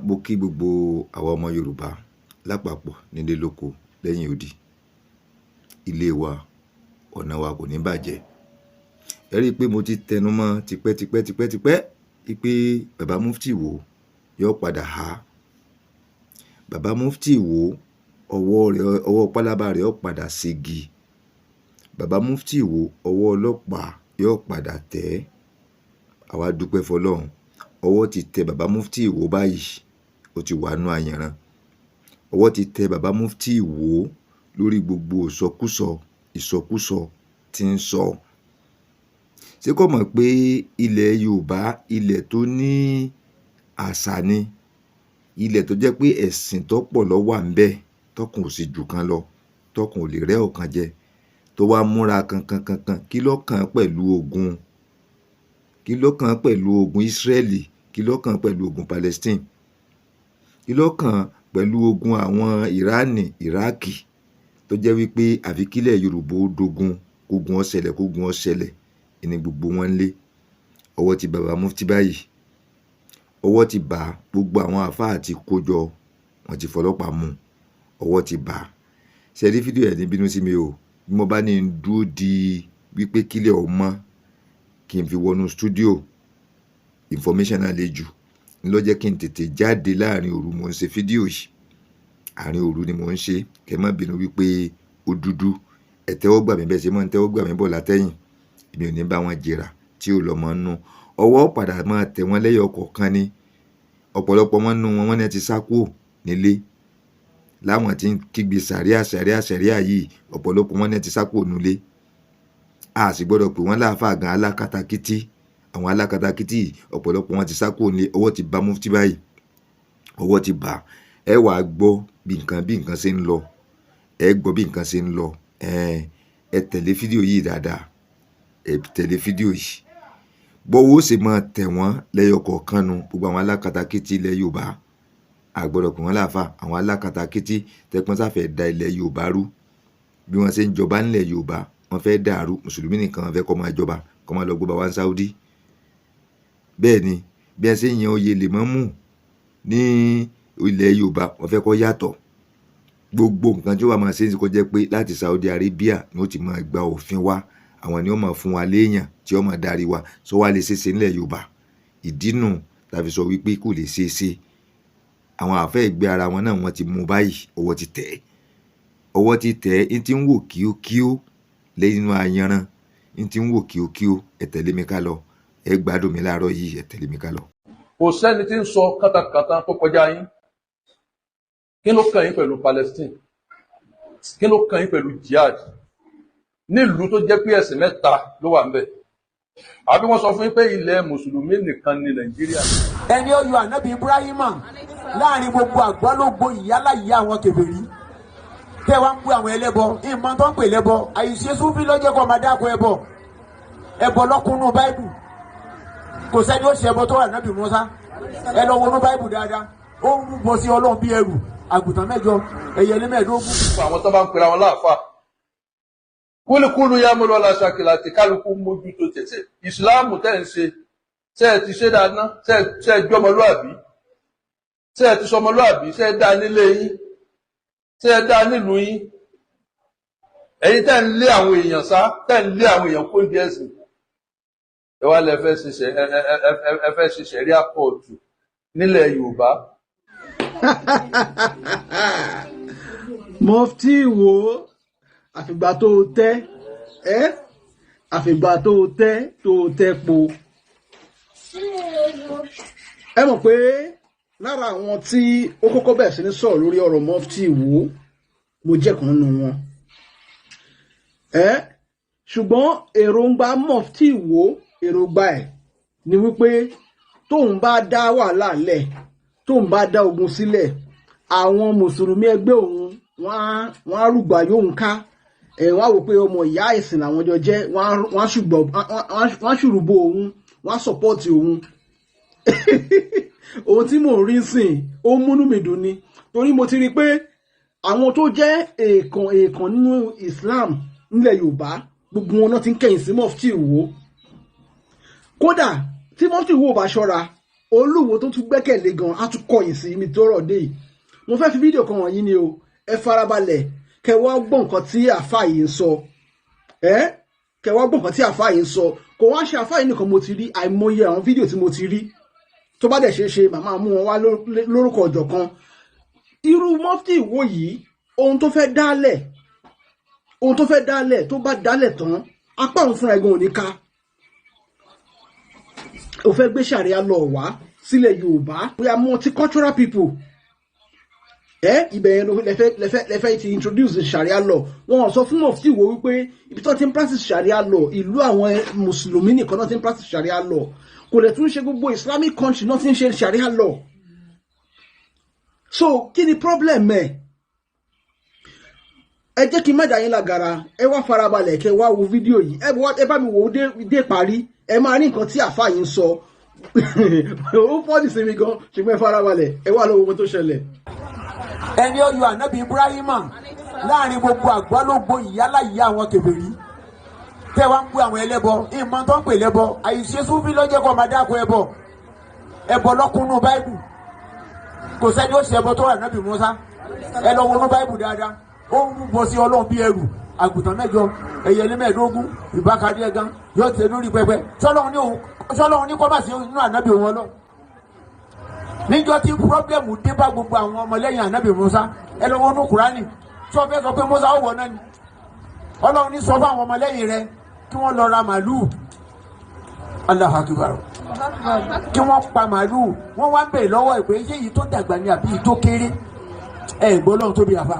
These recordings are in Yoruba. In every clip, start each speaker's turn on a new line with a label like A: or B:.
A: Mo kí gbogbo àwọn ọmọ Yorùbá lápapọ̀ nílé lóko lẹ́yìn odi. Ilé wa, ọ̀nà wa kò ní bàjẹ́. Ẹ rí i pé mo ti tẹnu mọ́ tipẹ́ pé Bàbá Mufti Ìwó yóò padà há. Bàbá Mufti Ìwó ọwọ́ pálábá rẹ̀ yóò padà ségi. Bàbá Mufti Ìwó ọwọ́ ọlọ́pàá yóò padà tẹ̀. Àwa dúpẹ́ fọlọ́run. Ọwọ́ ti tẹ Bàbá Mufti Ìwó báyìí, ó ti wà nú àyànràn. Ọwọ́ ti tẹ Bàbá Mufti Ìwó lórí gbogbo ìsọkúsọ tí ń sọ. Ṣé kò mọ̀ pé ilẹ̀ Yorùbá ilẹ̀ tó ní àṣà ni, ilẹ̀ tó jẹ́ pé ẹ̀sìn tó pọ̀ ló wà ńbẹ̀, tọkàn ò sì jù kan lọ, tọkàn ò lè rẹ́ ọ̀kan jẹ, tó wá múra kankan. Kí ló kàn pẹ̀lú ogun? Kí ló kàn pẹ̀lú ogun Ísírẹ́lì? Kí ló kàn pẹ̀lú ogun Palestine? Kí ló kàn pẹ̀lú ogun àwọn Ìránì, Ìrákì, tó jẹ́ wípé àfi kílẹ̀ Yorùbá ó dogun, kógun ó ṣẹlẹ̀, ìní gbogbo wọn ń lé. Ọwọ́ ti Bàbá Mufti báyìí. Ọwọ́ ti bà gbogbo àwọn àfáà ti kójọ, wọ́n ti fọlọ́pàá mú. Ọwọ́ ti bà. Ṣé rí fídíò ẹ̀ ní bínú sí mi o? Bí mo bá ní dúró di wípé kílẹ̀ ọmọ kí n fi wọnú stúdíò, information náà le jù ní ló jẹ́ kí n tètè jáde láàrin òru. Mo ń ṣe fídíò yìí àárín òru ni mo ń ṣe. Kẹ́ má bínú wípé ó dúdú. Ẹ tẹ́wọ́ gbà mí bẹ́ẹ̀ ṣe mọ́ ń tẹ́wọ́ gbà mí bọ̀ látẹ̀yìn. Èmi ò ní bá wọn jìrà tí ò lọ́mọ nú. Ọwọ́ padà máa tẹ̀ wọ́n lẹ́yọ kọ̀ọ̀kan ni. Ọ̀pọ̀lọpọ̀ wọn nú wọn ní ti sá kúrò nílé. Láwọn tí ń kígbe sàríà yìí, ọ̀pọ̀lọpọ̀ wọn ní ti sá kúrò nílé. A sì gbọ́dọ̀ pè wọ́n láàfáà gan alákatakítí. Àwọn alákatakítí ọ̀pọ̀lọpọ̀ wọn ti sá kúrò nílé. Ọwọ́ ti bá Mufti báyìí. Ọwọ́ ti bà. Ẹ wá gbọ́ bí nǹkan ṣe ń lọ. Ẹ gbọ́ bí nǹkan ṣe ń lọ. Ẹ tẹ̀lé fídíò yìí dáadáa. Ẹ tẹ̀lé fídíò yìí. Bọ́wọ́ ó sì máa tẹ̀ wọ́n lẹ́yọ kọ̀ọ̀kan nu. Gbogbo àwọn alákatakítí ilẹ̀ Yorùbá, a gbọ́dọ̀ pè wọ́n láàfáà. Àwọn alákatakítí tẹpọ́n sáfẹ́ da ilẹ̀ Yorùbá rú. Bí wọ́n ṣe ń jọba nílẹ̀ Yorùbá, wọ́n fẹ́ dàrú. Mùsùlùmí nìkan wọ́n fẹ́ kó máa jọba, kó máa lọ gbé bàbá Sáúdí. Bẹ́ẹ̀ ni bí ẹ ṣe ń yan oyè lèmọ́mù ní ilẹ̀ Yorùbá, wọ́n fẹ́ kó yàtọ̀. Gbogbo nǹkan tí ó wà máa ṣe é kó jẹ́ pé láti Saudi Arabia ni ó ti máa gba òfin wá. Àwọn ni ó máa fún wa léèyàn tí ó máa darí wa. Sọ wá lè ṣeéṣe nílẹ̀ Yorùbá. Ìdínú tàbí sọ wípé kò lè ṣeéṣe. Àwọn àfẹ́ ìgbé ara wọn náà wọ́n ti mú báyìí. Ọwọ́ ti tẹ̀. Ọwọ́ ti tẹ̀. Ń ti ń wò kíókíó lẹ́yìn inú ayanran. Ń ti ń wò kíókíó. Ẹ tẹ̀lé mi ká lọ. Ẹ gbádùn mi láàárọ̀ yìí. Ẹ tẹ̀lé mi ká lọ.
B: Kò sẹ́ni tí ń sọ kátàkátà tó kọjá yín. Kí ló kàn yín pẹ̀lú Palestine? Kí ló kàn yín pẹ̀lú jihad? Nílùú tó jẹ́ pé ẹ̀sìn mẹ́ta ló wà ńbẹ̀. Àbí wọ́n sọ fún yín pé ilẹ̀ mùsùlùmí nìkan ní Nàìjíríà.
C: Ẹni ó yọ ànábì Ibrahima láàrin gbogbo àgbálógbò ìyáláyé àwọn kèfèrí. Tẹ́ wá ń bú àwọn ẹlẹ́bọ. Ìmọ̀ tó ń pè lẹ́bọ. Àìṣe súnfí lọ́jọ́ kan máa dáko ẹbọ. Ẹbọ lọ́kùnú Báíbù. Kò sẹ́ni ó ṣe ẹbọ tó wà ànábì Mùsá. Ẹ lọ wọnú Báíbù dáadáa. Ó ń rúbọ sí Ọlọ́run bí ẹrù. Àgùntàn 7, ẹyẹlé 15.
B: Àwọn tó bá ń pera wọn láàfáà. Kúlùkúlù yá mọ́ lọ́la ṣàkìlà tí kálukú mójútó tẹ̀sẹ̀. Ìsìláàmù tẹ́ ń ṣe. Ṣé ẹ ti ṣe dáadáa? Ṣé ẹ jọmọlúàbí? Ṣé ẹ ti sọmọlúàbí? Ṣé ẹ dá nílé yín? Ṣé ẹ dá nílùú yín? Ẹ̀yin tẹ́ ń lé àwọn èèyàn sá, tẹ́ ń lé àwọn èèyàn kó ń di ẹ̀sìn. Ẹ wá lẹ fẹ́ ṣe ṣẹ̀ríà kóòtù nílẹ̀ Yorùbá.
D: Mufti Ìwó, àfìgbà tó tẹ́ àfìgbà tó tẹ́ po. Ẹ mọ̀ pé lára àwọn tí ó kọ́kọ́ bẹ̀rẹ̀ sí ní sọ̀rọ̀ lórí ọ̀rọ̀ Mufti Ìwó, mo jẹ́ kan nínú wọn. Ṣùgbọ́n èròǹgbà Mufti Ìwó, èròǹgbà ẹ̀ ni wípé tóun bá dá wàhálà lẹ̀, tóun bá dá ogun sílẹ̀, àwọn mùsùlùmí ẹgbẹ́ òun wọ́n á rúgbà yóò ń ká. Wọ́n á wò pé ọmọ ìyá ẹ̀sìn làwọn jọ jẹ́. Wọ́n á ṣùrùbọ òun, wọ́n á sọ̀pọ̀tì òun. Ohun tí mò ń rí sìn ó múnú mi dùn ni, torí mo ti rí pé àwọn tó jẹ́ èèkàn nínú Islam nílẹ̀ Yorùbá, gbogbo wọn náà ti ń kẹ̀yìn sí Mufti Ìwó. Kódà tí Mufti Ìwó bá ṣọ́ra, Olúwo tó tún gbẹ́kẹ̀lé gan á tún kọ̀yìn sí mi tó rọ̀ dé yìí. Mo fẹ́ fi fídíò kan wọ̀nyí ni o, ẹ farabalẹ̀ kẹ́ wá gbọ́ nǹkan tí àáfàá yìí ń sọ, kẹ́ wá gbọ́ nǹkan tí àáfàá yìí ń sọ. Kò wá ṣe àáfàá yìí nìkan mo ti rí, àìmọye àwọn fídíò tí mo ti rí tó bá dẹ̀ ṣe màmá mú wọn wá lórúkọ ọjọ́ kan. Irú mọ́fítì Ìwó yìí, ohun tó fẹ́ dálẹ̀ tó bá dálẹ̀ tán apá òun fúnra ẹ̀gbọ́n ò ní ká. Ó fẹ́ gbé ṣàríà lọ wá sílẹ̀ Yorùbá, we are multicultural people. Ibẹ̀ yẹn lẹ́fẹ́ ti introduce the sharia law. Wọ́n sọ fún mọ̀fítì Ìwó wípé ibi tó ti ń practice sharia law, ìlú àwọn mùsùlùmí nìkan náà ti ń practice sharia law. Kò lè tún ṣe gbogbo Islamic country náà ti ń ṣe sharia law. So kí ni problem ẹ̀? Ẹ jẹ́ kí n má dá yín lágara, ẹ wá farabalẹ̀ kẹ́ wá wo fídíò yìí. Ẹ bá mi wò ó dé parí, ẹ máa rí nǹkan tí àfáà yìí ń sọ. Ó fọ́ọ̀dì sí mi gan, ṣùgbọ́n ẹ farabalẹ̀, ẹ wá lọ́wọ́ ohun tó ṣẹlẹ̀.
C: Ẹni ó yọ ànábì Ibrahima láàrin gbogbo àgbálógbò ìyálà ìyá àwọn kèfèrí. Tẹ́ wá ń pè àwọn ẹlẹ́bọ, ìmọ̀ tó ń pè lẹ́bọ, àìṣe súnfí ló jẹ́ kó máa dáko ẹbọ. Ẹbọ lọ́kùnú Báíbù. Kò sẹ́ni ó ṣe ẹbọ tó wà ànábì Mùsá. Ẹ lọ wọnú Báíbù dáadáa. Ó ń bọ̀ sí Ọlọ́run bí ẹrù. Àgùntàn 7, ẹyẹlé 15, ìbákadé ẹgan yóò tẹ lórí pẹpẹ. Sọlọ́run ní kọ́ bá sí inú ànábì wọn lọ. Níjọ́ tí pírọ́blẹ̀mù dé bá gbogbo àwọn ọmọlẹ́yìn ànábì Mùsá, ẹ lọ wọnú Kùránì. Sọ fẹ́ sọ pé Mùsá ó wọ̀ náà ni. Ọlọ́run ní sọ fún àwọn ọmọlẹ́yìn rẹ̀ kí wọ́n lọ ra màlúù. Allahu Akbar. Kí wọ́n pa màlúù. Wọ́n wá ń bèèrè lọ́wọ́ ìpè ṣé èyí tó dàgbà ni àbí èyí tó kéré. Gbọ́ lọ́run tóbi àfà.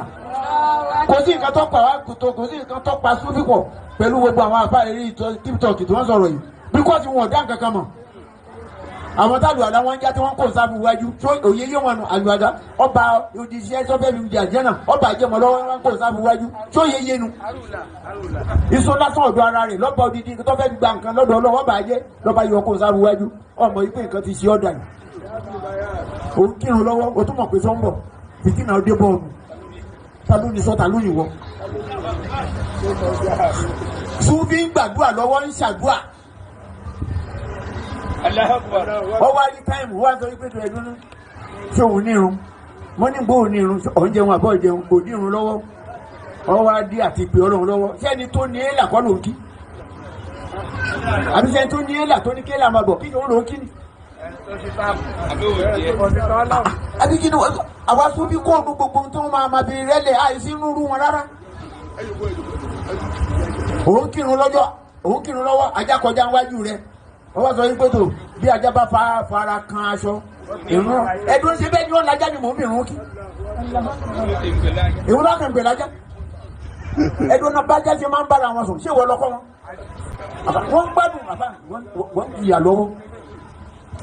C: Kò sí nǹkan tó pa wá kò sí nǹkan tó pa Súfì pọ̀ pẹ̀lú gbogbo àwọn àfà eré TikTok tí wọ́n sọ̀rọ̀ yìí. Bíkọ́sì wọn ò dá nǹkan kan mọ̀. Àwọn tálù àdá wọn já tí wọ́n kò sáfù wájú tó òye yé wọn nù àlùwàdá ọba òdìṣẹ́ sọ́fẹ́ mi jà jẹ́ náà ọba àjẹmọ́ lọ́wọ́ wọn kò sáfù wájú tó yé yé nu. Iṣó lásán ọ̀dọ̀ ara rẹ̀ lọ́ba odidi tó fẹ́ gba nǹkan lọ́dọ̀ ọlọ́wọ́ bá jẹ́ lọ́ba yọ kò sáfù wájú ọmọ yìí pé nǹkan ti ṣe ọ̀dà yìí. Òun kírun lọ́wọ́ o tún mọ̀ pé sọ́ńbọ̀ fìtínà ọdẹ bọ́ọ̀lù ta ló ní sọ ta ló ní wọ. Súfì ń gbàdúrà lọ́wọ́ ń ṣàdúrà. Wọ́n wá ní táìmù wá sọ wípé tó ẹ̀dùn ní ṣé òun ní irun wọ́n ní gbó òun ní irun òun jẹun àbọ̀ ìjẹun kò ní irun lọ́wọ́ wọ́n wá dé àti pè Ọlọ́run lọ́wọ́ sẹ́ni tó ní èèlà kọ́ ló ń kí àbí sẹ́ni tó ní èèlà tó ní kí èèlà máa bọ̀ kí ni ó ló ń kí ni. Àbí kí ni àwa Súfì kó òun gbogbo tó máa bèrè rẹ́lẹ̀ àìsí inú rú wọn rárá. Òun kírun lọ́wọ́ ajá kọjá wájú rẹ̀. Wọ́n wá sọ wípé tó bí ajá bá fara kan aṣọ ìrún ẹ̀dùn ṣe bẹ́ẹ̀ ni wọ́n lajá ni mò ń bìrún kí. Ìrún lọ́kàn gbè lájá. Ẹ̀dùn náà bájá ṣe máa ń bára wọn sùn ṣé ìwọ lọ́kọ́ wọn. Wọ́n gbádùn bàbá wọ́n jìyà lọ́wọ́.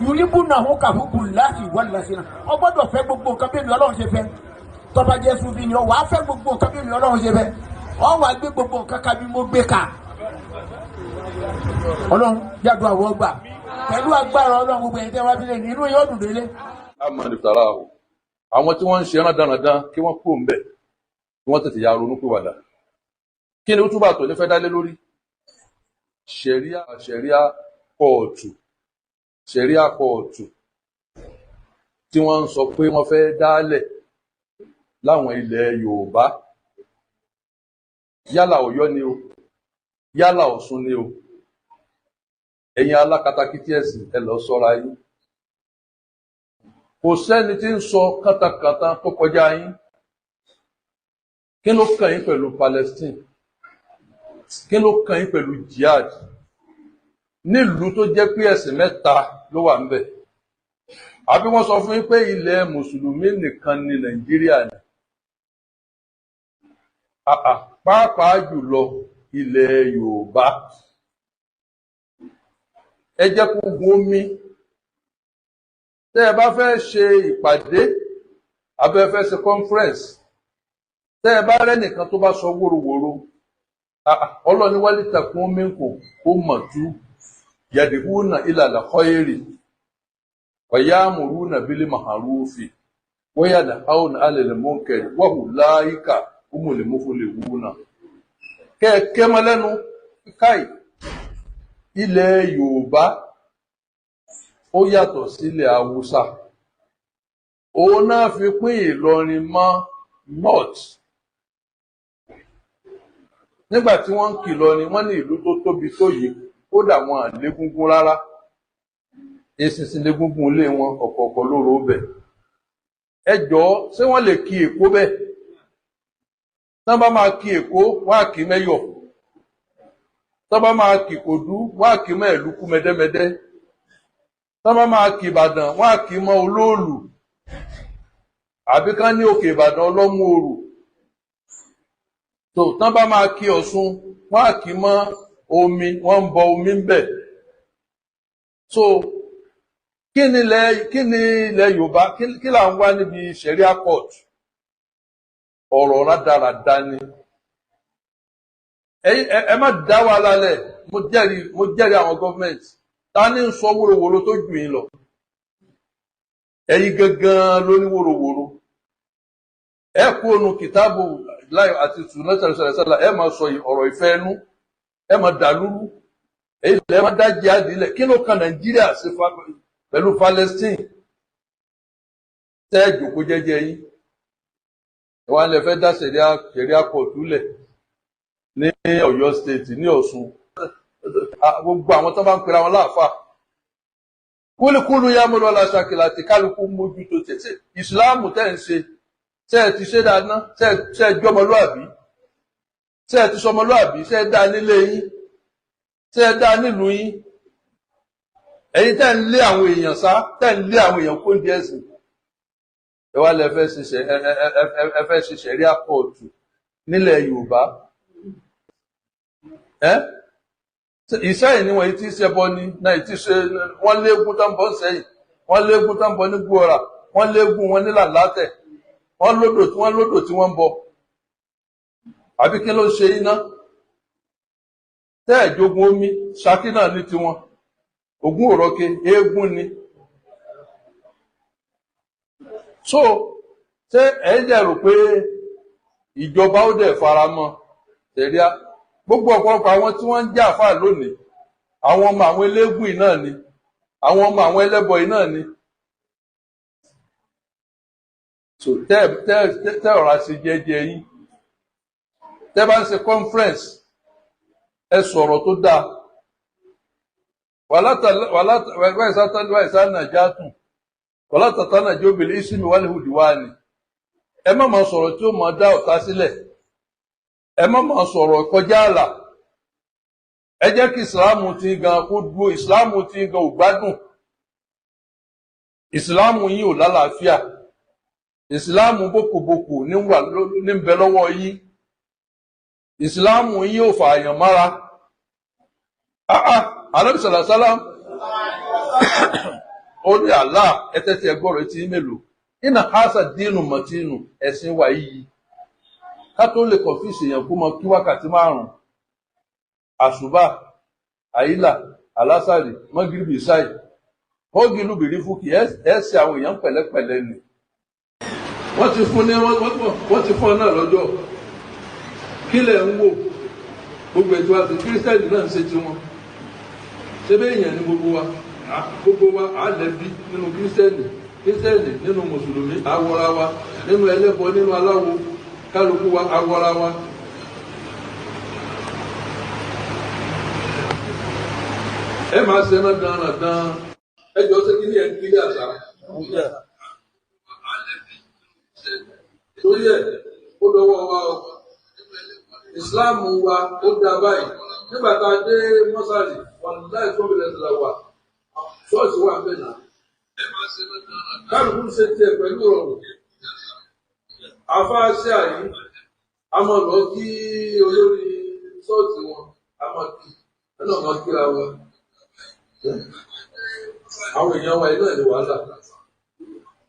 C: Yorùbá náà wọ́n kà fún bùláàsì wọ́n lọ sí náà. Wọ́n gbọ́dọ̀ fẹ́ gbogbo nǹkan bí mi Ọlọ́run ṣe fẹ́. Tọ́ba jẹ́ Súfì ni wàá fẹ́ gbogbo nǹkan bí mi Ọlọ́run ṣe fẹ́. Wọ́n wá gbé gbogbo nǹkan ká bí mo gbé ká. Ọlọ́run jáde àwọn ọgbà pẹ̀lú agbára Ọlọ́run gbogbo ẹ̀yìn tí wọ́n fi lè ní inú yóò dùn délé.
B: Amadi tara o àwọn tí wọ́n ń ṣe rándanrandan kí wọ́n kúrò ń bẹ̀ kí wọ́n tètè ya ronú pìwàdà. Kí ni túbà tó ní fẹ́ dálé lórí? Ṣẹ̀ríà kóòtù tí wọ́n ń sọ pé wọ́n fẹ́ dálẹ̀ láwọn ilẹ̀ Yorùbá yálà Ọ̀yọ́ ni o yálà Ọ̀ṣun ni o. Ẹ̀yin alákatakítí ẹ̀sìn ẹ lọ ṣọ́ra yín. Kò sẹ́ni tí ń sọ kátàkátà tó kọjá yín. Kí ló kàn yín pẹ̀lú Palestine? Kí ló kàn yín pẹ̀lú jihad? Nílùú tó jẹ́ pé ẹ̀sìn mẹ́ta ló wà ńbẹ̀. Àbí wọ́n sọ fún yín pé ilẹ̀ Mùsùlùmí nìkan ni Nàìjíríà ni. Pàápàá jùlọ ilẹ̀ Yorùbá. Ẹ jẹ́ kó gun omi. Tẹ́ ẹ bá fẹ́ ṣe ìpàdé abẹ́ fẹ́ ṣe conference tẹ́ ẹ bá rẹ́nìkan tó bá sọ wóróworó Ọlọ́ni wálé takun omi kò mọ̀ tú yad'una ila al-khayri wa ya'muruna bil ma'rufi wa yanhauna 'anil munkari wa ulaika humul muflihuna. Kẹ́ẹ̀kẹ́ mọ́ lẹ́nu káì ilẹ̀ Yorùbá ó yàtọ̀ sílẹ̀ Haúsá. Òun náà fi pín Ìlọrin mọ́ north. Nígbà tí wọ́n ń kìlọ̀ ni wọ́n ní ìlú tó tóbi tó yìí kódà wọn à légúngún rárá. Eṣinṣin légúngún ilé wọn ọ̀kọ̀ọ̀kan lóró bẹ̀. Ẹ jọ̀ọ́ ṣé wọ́n lè kí Èkó bẹ́ẹ̀? Tán bá máa kí Èkó wọ́n á kí Mẹ́yọ̀. Tán bá máa kí Ìkòdú wọ́n á kí mọ́ Ẹ̀lúkú mẹ́dẹ́mẹ́dẹ́. Tán bá máa kí Ìbàdàn wọ́n á kí mọ́ Olóòlù. Àbí kán ní Òkè Ìbàdàn Ọlọ́mú Orò. So tán bá máa kí Ọ̀ṣun wọ́n á kí mọ́ omi, wọ́n ń bọ omi ń bẹ̀. So kí ni ilẹ̀ Yorùbá kí là ń wá níbi Sharia court? Ọ̀rọ̀ rádaràda ni. Ẹ má dá wa lálẹ̀, mo jẹ́rìí àwọn gọ́ọ̀mẹ̀ntì. Ta ní ń sọ wóróworó tó jù yín lọ? Ẹ̀yin gangan ló ní wóróworó. Ẹ kú ònú kìtáàbù láì àti tùnú ṣàlàṣàlà, ẹ máa sọ ọ̀rọ̀ ìfẹ́ ẹnu, ẹ máa dàlúrú, ẹ máa dá jihad ilẹ̀. Kí ló kan Nàìjíríà sí pẹ̀lú Palestine? Tẹ́ ẹ jòkó jẹ́jẹ́ yín. Ìwà ilẹ̀ fẹ́ dá Sharia court lẹ̀ ní Ọ̀yọ́ state ní Ọ̀ṣun. Gbogbo àwọn tó bá ń pera wọn láàfáà. Kúlíkúlú yá mọ́ lọ́la ṣàkìlà àti kálukú mójútó tẹ̀sẹ̀. Ìsìláàmù tẹ́ ń ṣe, tẹ́ ẹ ti ṣe dáadáa, tẹ́ ẹ jọmọlúàbí, tẹ́ ẹ ti sọmọlúàbí, tẹ́ ẹ dá nílé yín, tẹ́ ẹ dá nílùú yín. Ẹ̀yin tẹ́ ń lé àwọn èèyàn sá, tẹ́ ń lé àwọn èèyàn kó ń di ẹ̀sìn. Ẹ wá lẹ fẹ́ ṣe Sharia court nílẹ̀ Yorùbá. Ìṣẹ́yìn ni wọ́n ti ṣe bọ́ ní náà ti ṣe wọ́n léegun tó ń bọ́ sẹ́yìn, wọ́n léegun tó ń bọ́ ní Gbóòrà, wọ́n léegun wọn ní Làlátẹ̀, wọ́n lódò tí wọ́n ń bọ̀. Àbí kí ló ṣe iná? Tẹ́ ẹ̀ jogun omi, Ṣakí náà ní tiwọn. Ògún òrọ́ke, eégún ni. So, ṣé ẹ jẹ́ rò pé ìjọba ó dẹ̀ faramọ́ Sharia? Gbogbo ọ̀pọ̀lọpọ̀ àwọn tí wọ́n ń jà fà lónìí, àwọn ọmọ àwọn eléégún yìí náà ni, àwọn ọmọ àwọn ẹlẹ́bọ yìí náà ni. So tẹ́ ọ̀rọ̀ àti jẹ́jẹ́ yín. Tẹ́ bá ń ṣe conference, ẹ sọ̀rọ̀ tó dáa. Wàlá tàtànà jẹ́ obìnrin ìsinmi wà ní ìhùdíwá ni. Ẹ má máa sọ̀rọ̀ tí ó máa dá ọ̀tá sílẹ̀. Ẹ má máa sọ̀rọ̀ kọjá àlà. Ẹ jẹ́ kí ìsìláàmù ti gan kó dúró, ìsìláàmù ti gan ò gbádùn. Ìsìláàmù yín ò lálàáfíà. Ìsìláàmù bókòbókò ní ń bẹ lọ́wọ́ yín. Ìsìláàmù yín ò fààyàn mára. Ànábì sàlàsálà ó ní Allah ẹtẹ́tí ẹgbọ́rọ̀ etí mélòó. Iná hásà dínú mọ̀tínú ẹ̀sìn wà yìí. Ká tó lè kọ̀fíìsì èèyàn kó mọ kí wákàtí 5. Àṣùbà, àyílà, àlásàrì, mọ́gìrìbì ìsáì. Hógi lùbìrí fúkì ẹ̀ẹ́sì àwọn èèyàn pẹ̀lẹ́pẹ̀lẹ́ ni. Wọ́n ti fún ọ náà lọ́jọ́. Kí lẹ̀ ń wò? Gbogbo ètò àti kírísítẹ́nì náà ń ṣe tiwọn. Ṣé bẹ́ẹ̀ èèyàn ni gbogbo wa? Gbogbo wa á lẹ́bí nínú kírísítẹ́nì nínú mùsùlùmí àwọra wa, nínú ẹlẹ́bọ nínú aláwo, kálukú wa àwọra wa. Ẹ máa ṣe náà dáradára. Ẹ jọ ṣe kí ni ẹ̀ ń kiri àṣà. Torí ẹ̀ ó dọwọ́ wa o. Ìsìláàmù wa ó dá báyìí. Nígbà tá a dé mọ́sálì, wàlúùláì tó bẹ̀rẹ̀ sí la wà. Ṣọ́ọ̀ṣì wà bẹ́ẹ̀ náà. Kálukú ṣe tiẹ̀ pẹ̀lú ọ̀rọ̀. Afáàṣẹ àyí, a máa lọ kí olórí ṣọ́ọ̀ṣì wọn, a máa kí, ẹ náà máa kíra wa. Àwọn èèyàn wa iná ní wàhálà.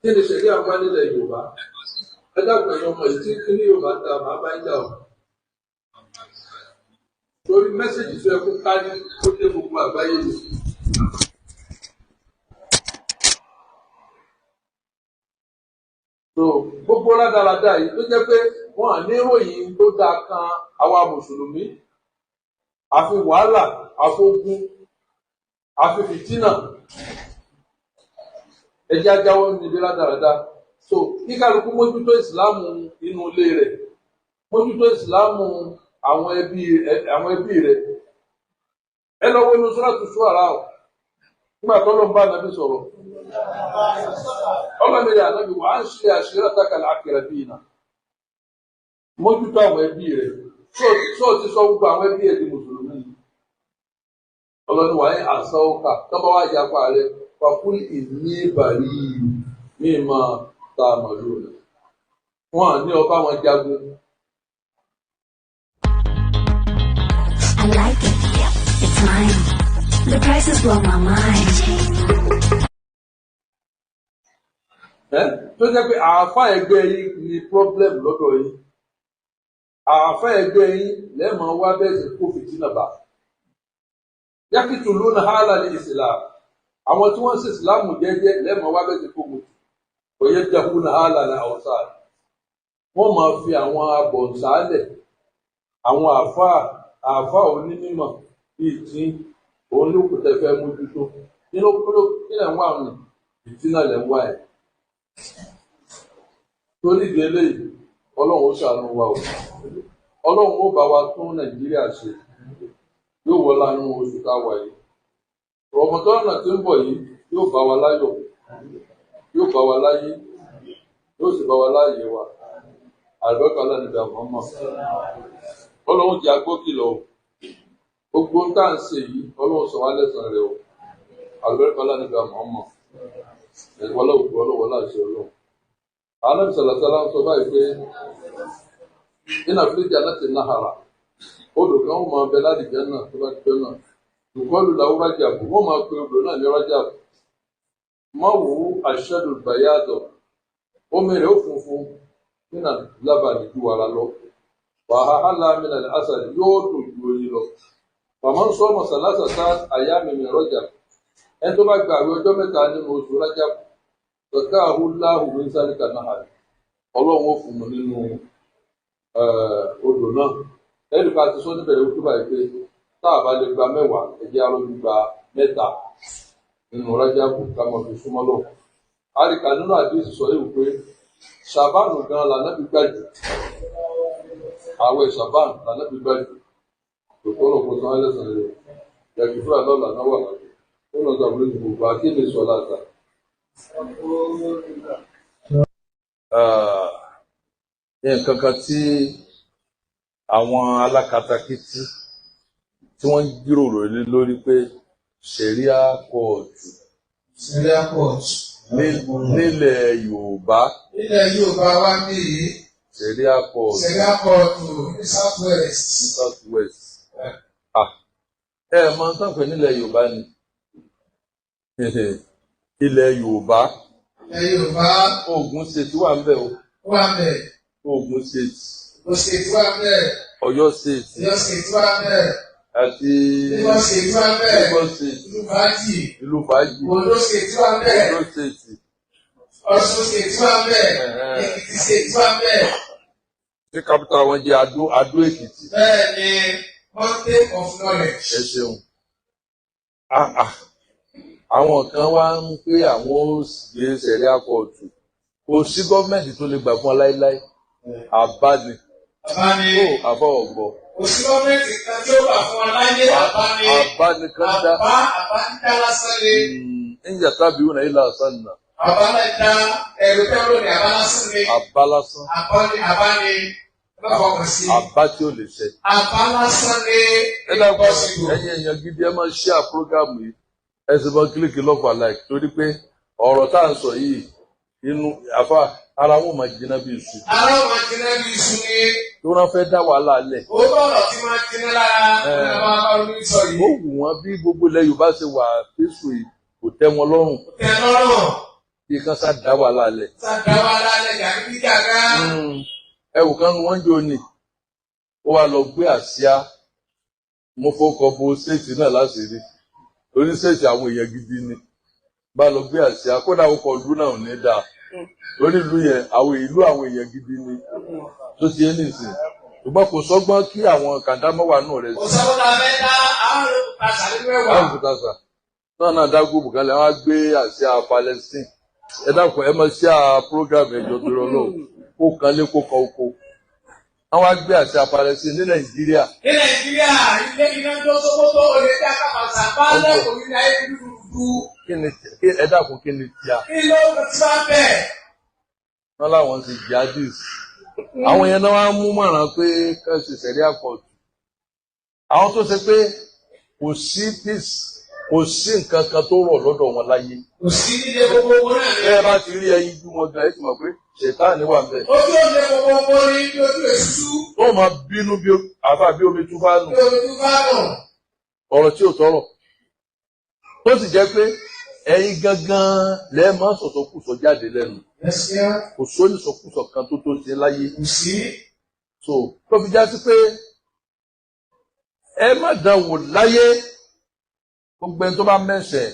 B: Kí ni ṣẹ̀rí àwọn nílẹ̀ Yorùbá? Ẹ dákun ẹ̀yàn ọmọ yìí tí kí ní Yorùbá ta màá bá ń jà ọ́. Torí mẹ́sẹ̀jì tó yẹ kó kárí ó dé gbogbo àgbáyé ni. So gbogbo rádaràda yìí tó jẹ́ pé wọ́n à ní ìròyìn tó dáa kan àwa mùsùlùmí. Àfi wàhálà, àfogun, àfi fìtínà. ẹjẹ́ ajáwọ́ níbi rádaràda so kí kálukú mójútó ìsìláàmù inú ilé rẹ̀ mójútó ìsìláàmù àwọn ẹbí rẹ̀ ẹ lọ wo inú Suratu Shu'ara nígbà tó ló ń bá Ànábì sọ̀rọ̀ ọlọ́mọdé Ànábì wà á ń ṣe ashirataka al-aqrabina mójútó àwọn ẹbí rẹ̀ tó ti sọ gbogbo àwọn ẹbí ẹ̀ di mùsùlùmí ọlọ́ni wà ní àṣà ọkà tọ́ba wá yapa rẹ̀ wàkúl ìní ìbàrí mímọ́ tá a mọ̀ lónìí wọn ní ọba wọn jagun.
E: I like it. It's mine. The prices blow my mind.
B: Tó jẹ́ pé àáfà ẹgbẹ́ yín ni problem lọ́dọ̀ yín àáfà ẹgbẹ́ yín lẹ́ẹ̀mọ́ wá bẹ́ẹ̀ sì kó fìtínà bá yaqtuluna hàlà ní ìsìlámù àwọn tí wọ́n sì ìsìlámù jẹ́jẹ́ lẹ́ẹ̀mọ́ wá bẹ́ẹ̀ sì kó mùtù òye jahuna hàlà ní àwùsá wọ́n máa fi àwọn abọ̀nsálẹ̀ àwọn àáfà onímọ̀ bíi tí òun ló kù tẹ́ fẹ́ mójútó nínú kílẹ̀ ń wà ní ìtínà lẹ́ ń wá ẹ̀. Torí ìdí eléyìí ọlọ́run ó ṣàánú wa o ọlọ́run ó bá wa tún Nàìjíríà ṣe yóò wọlá nínú oṣù táwa yìí Rọ̀mọ̀dọ́nà tí ń bọ̀ yìí yóò bá wa láyọ̀ yóò bá wa láyé yóò sì bá wa láàyè wa àlùbáríkà lánàá mọ́mọ́ ọlọ́run jẹ́ agbókìlọ̀ o gbogbo ń tà ń ṣe yìí ọlọ́run sọ wá lẹ́sàn-án rẹ o àlùbáríkà lánàá mọ́mọ́ ẹ̀wọ́lá òkú ọlọ́wọ́lá àṣẹ ọlọ́run. Ànábì sàlàsàlà ń sọ báyìí pé iná fíríjà láti náhàrà odò kan ó máa bẹ láti jẹ́ náà tó bá ti fẹ́ náà ìkọlù làwọn rájàbù wọ́n máa pe odò náà ní rájàbù má wò ó àṣẹdù bàyàdọ̀ omi rẹ̀ ó funfun nínà lábàdì ju wàrà lọ wàhálà mìíràn àṣàdì yóò dùn ju oyin lọ màmá ń sọ ọmọ sàlásàtà àyà mímì rọjà ẹni tó bá gba àwọn ọjọ́ mẹ́ta nínú oṣù rájàbù tọ́ka àhúláhùn ní sálíkà náà ọlọ́run ó fún un nínú odò náà ẹnì kan ti sọ níbẹ̀rẹ̀ wípé báyìí pé tá a bá lè gba mẹ́wàá ẹ̀jẹ̀ arọ́bí gba mẹ́ta nínú rájàbù ká mọ̀ fi súnmọ́ lọ. àríkà nínú àdéhùn sọ yìí wípé ṣàbánù gan lànàbí gbàjù àwẹ̀ ṣàbánù lànàbí gbàjù tòkó lọ́kọ̀ sọ ẹlẹ́sàn rẹ̀ yàtọ̀ fúra lọ́la náà wà láti ó lọ sàbúrò ní gbogbo akéde sọ láta. Nǹkan kan tí àwọn alákatakítí tí wọ́n ń jíròrò lé lórí pé ṣẹ̀ríà kóòtù nílẹ̀ Yorùbá
F: wá ní yìí
B: ṣẹ̀ríà kóòtù
F: ní south west.
B: Ẹ máa ń tàn pé nílẹ̀ Yorùbá ni ilẹ̀ Yorùbá Ògùn state wà ń bẹ̀ o Ògùn state Ọ̀yọ́ state àti Lagos state ìlú Fàájì
F: Ondo state wà ń bẹ̀ Ọ̀ṣun state wà ń bẹ̀ Èkìtì state wà ń bẹ̀.
B: tí capital wọn jẹ́ Adó Èkìtì.
F: Bẹ́ẹ̀ ni mountain of knowledge.
B: Ẹ ṣeun. Àwọn kan wá ń pé àwọn ó gbé ṣẹ̀ríà kóòtù kò sí gọ́ọ̀mẹ̀ntì tó lè gbà fún ọ láéláé àbá ni àbá ọ̀gbọ́.
F: Kò sí gọ́ọ̀mẹ̀ntì kan tí ó gbà fún ọ láyé
B: àbá ni kan dá.
F: Àbá ń dá lásán ni.
B: ń yàtá bí wọn ilé àṣà nà.
F: Àbá náà dá ẹ̀rù tẹ́lọ̀ ní àbá lásán ni.
B: Àbá lásán.
F: Àbá ni lọ́fọ̀ọ́kàn sí.
B: Àbá tí ó lè ṣe.
F: Àbá lásán ni.
B: Ẹ dàgbà ẹ̀yin èèyàn gidi ẹ máa ṣe àpúrógámù yìí ẹ sì máa kílíkì love and like torí pé ọ̀rọ̀ tá à ń sọ yìí inú àfa ara wọn máa jiná bí iṣu.
F: Ara wọn máa jiná bí iṣu ni.
B: Tí wọ́n fẹ́ dá wàhálà lẹ̀.
F: Ó bọ̀rọ̀ tí máa jiná lára ní àwọn akọ́rin sọ yìí.
B: Ó wù wọ́n bí gbogbo ilẹ̀ Yorùbá ṣe wà fésù yìí kò tẹ́ wọn lọ́rùn.
F: Kò tẹ́ lọ́rùn.
B: Bí kan sá dá wàhálà lẹ̀.
F: Sá dá wàhálà lẹ̀ gàrí gàgá.
B: Ẹwù kan ni wọ́n ń jò ní. Ó wá lọ gbé àsíá. Mo fọkọ̀ bo séètì náà láṣìírí. Orí séètì àwọn èèyàn gidi ni. Bá lọ gbé àsíá kódà ọkọ̀ ìlú náà ò ní dáa. Lórí ìlú yẹn àwọn èèyàn gidi ni. Tó ti yé nìsín. Ṣùgbọ́n kò sọ́gbọ́n kí àwọn kàndámọ́ wà nù rẹ̀ sí.
F: Kò sọ́gbọ́n náà fẹ́ dá àwọn olùkàṣà nínú ẹ̀wà.
B: Àwọn olùkàṣà náà dá gbogbo kalẹ̀ wọ́n á gbé àsíá Palestine ẹ dákun ẹ máa ṣe program ẹjọ́ tó lọ lọ kó kan lé kó kan oko àwọn agbé àti apalẹsí ní Nàìjíríà.
F: Ní Nàìjíríà ilé iná tó Sókótó olè dá kápásá báálẹ̀ kò ní ayé dúdú.
B: Kí ni ẹ dákun kí ni tíya.
F: Kí ló ti bá bẹ̀?
B: Wọ́n láwọn ti jihadis. Àwọn yẹn náà wá mú mọ̀ràn pé ká ṣe sẹ̀ríà court. Àwọn tó ṣe pé kò sí peace kò sí nǹkan kan tó rọ̀ lọ́dọ̀ wọn láyé.
F: Kò sí nílé gbogbo owó náà ní.
B: Bẹ́ẹ̀ bá ti rí ẹyin jú wọn gan ẹ ti mọ̀ pé ṣètáàní wà bẹ́ẹ̀.
F: Ojú òde gbogbo owó ní bí ojú èṣù.
B: Ó máa bínú bí àbá bí omi tún bá nù.
F: Bí omi tún bá nù.
B: Ọ̀rọ̀ tí ò tọrọ. Tó sì jẹ́ pé ẹ̀yin gangan lẹ́ẹ̀ máa sọ̀sọ̀kùsọ jáde lẹ́nu. Kò sóní sọ̀kùsọ kan tó tó ṣe láyé.
F: Kò sí.
B: So tó fi já sí pé ẹ má dán wò láyé gbogbo ẹni tó bá mẹ́sẹ̀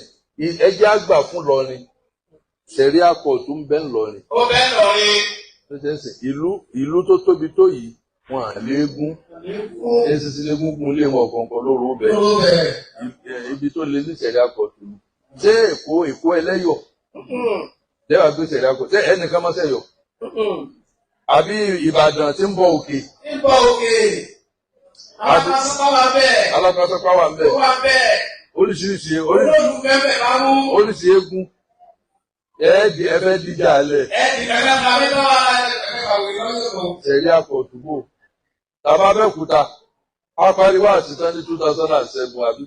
B: ẹjẹ́ àgbà fún lọrin sẹ̀ríà court tó ń bẹ ń lọrin.
F: Ó bẹ́ lọrin.
B: Ìlú tó tóbi tó yìí wọn à léegun ẹsẹsẹ léegun lé wọn kọ̀ọ̀kan lóru bẹ́ẹ̀ ibi tó lé ní sẹ̀ríà court tó ní. Ṣé Èkó ẹlẹ́yọ̀ lẹ́wà gbé sẹ̀ríà court ṣé ẹnìkan máa ṣẹ̀yọ̀ àbí Ìbàdàn tí ń bọ̀ òkè.
F: Ń bọ̀ òkè. Alákàsọ́pá wà bẹ́ẹ̀.
B: Alákàsọ́pá wà bẹ́ẹ̀.
F: Ó wà bẹ́ẹ̀.
B: Oríṣiríṣi
F: olóòlù bẹ́ẹ̀ bá mú.
B: Oríṣi eégún ẹ̀fẹ́ díjà alẹ̀.
F: Ẹ̀ẹ́dì kẹ̀kẹ́ bá mi lọ́wọ́ ẹ̀ẹ́dì lọ́wọ́.
B: Sẹ̀ríà court bò. Tàbá Abẹ́òkúta a pariwo àtìtán ní 2007 àbí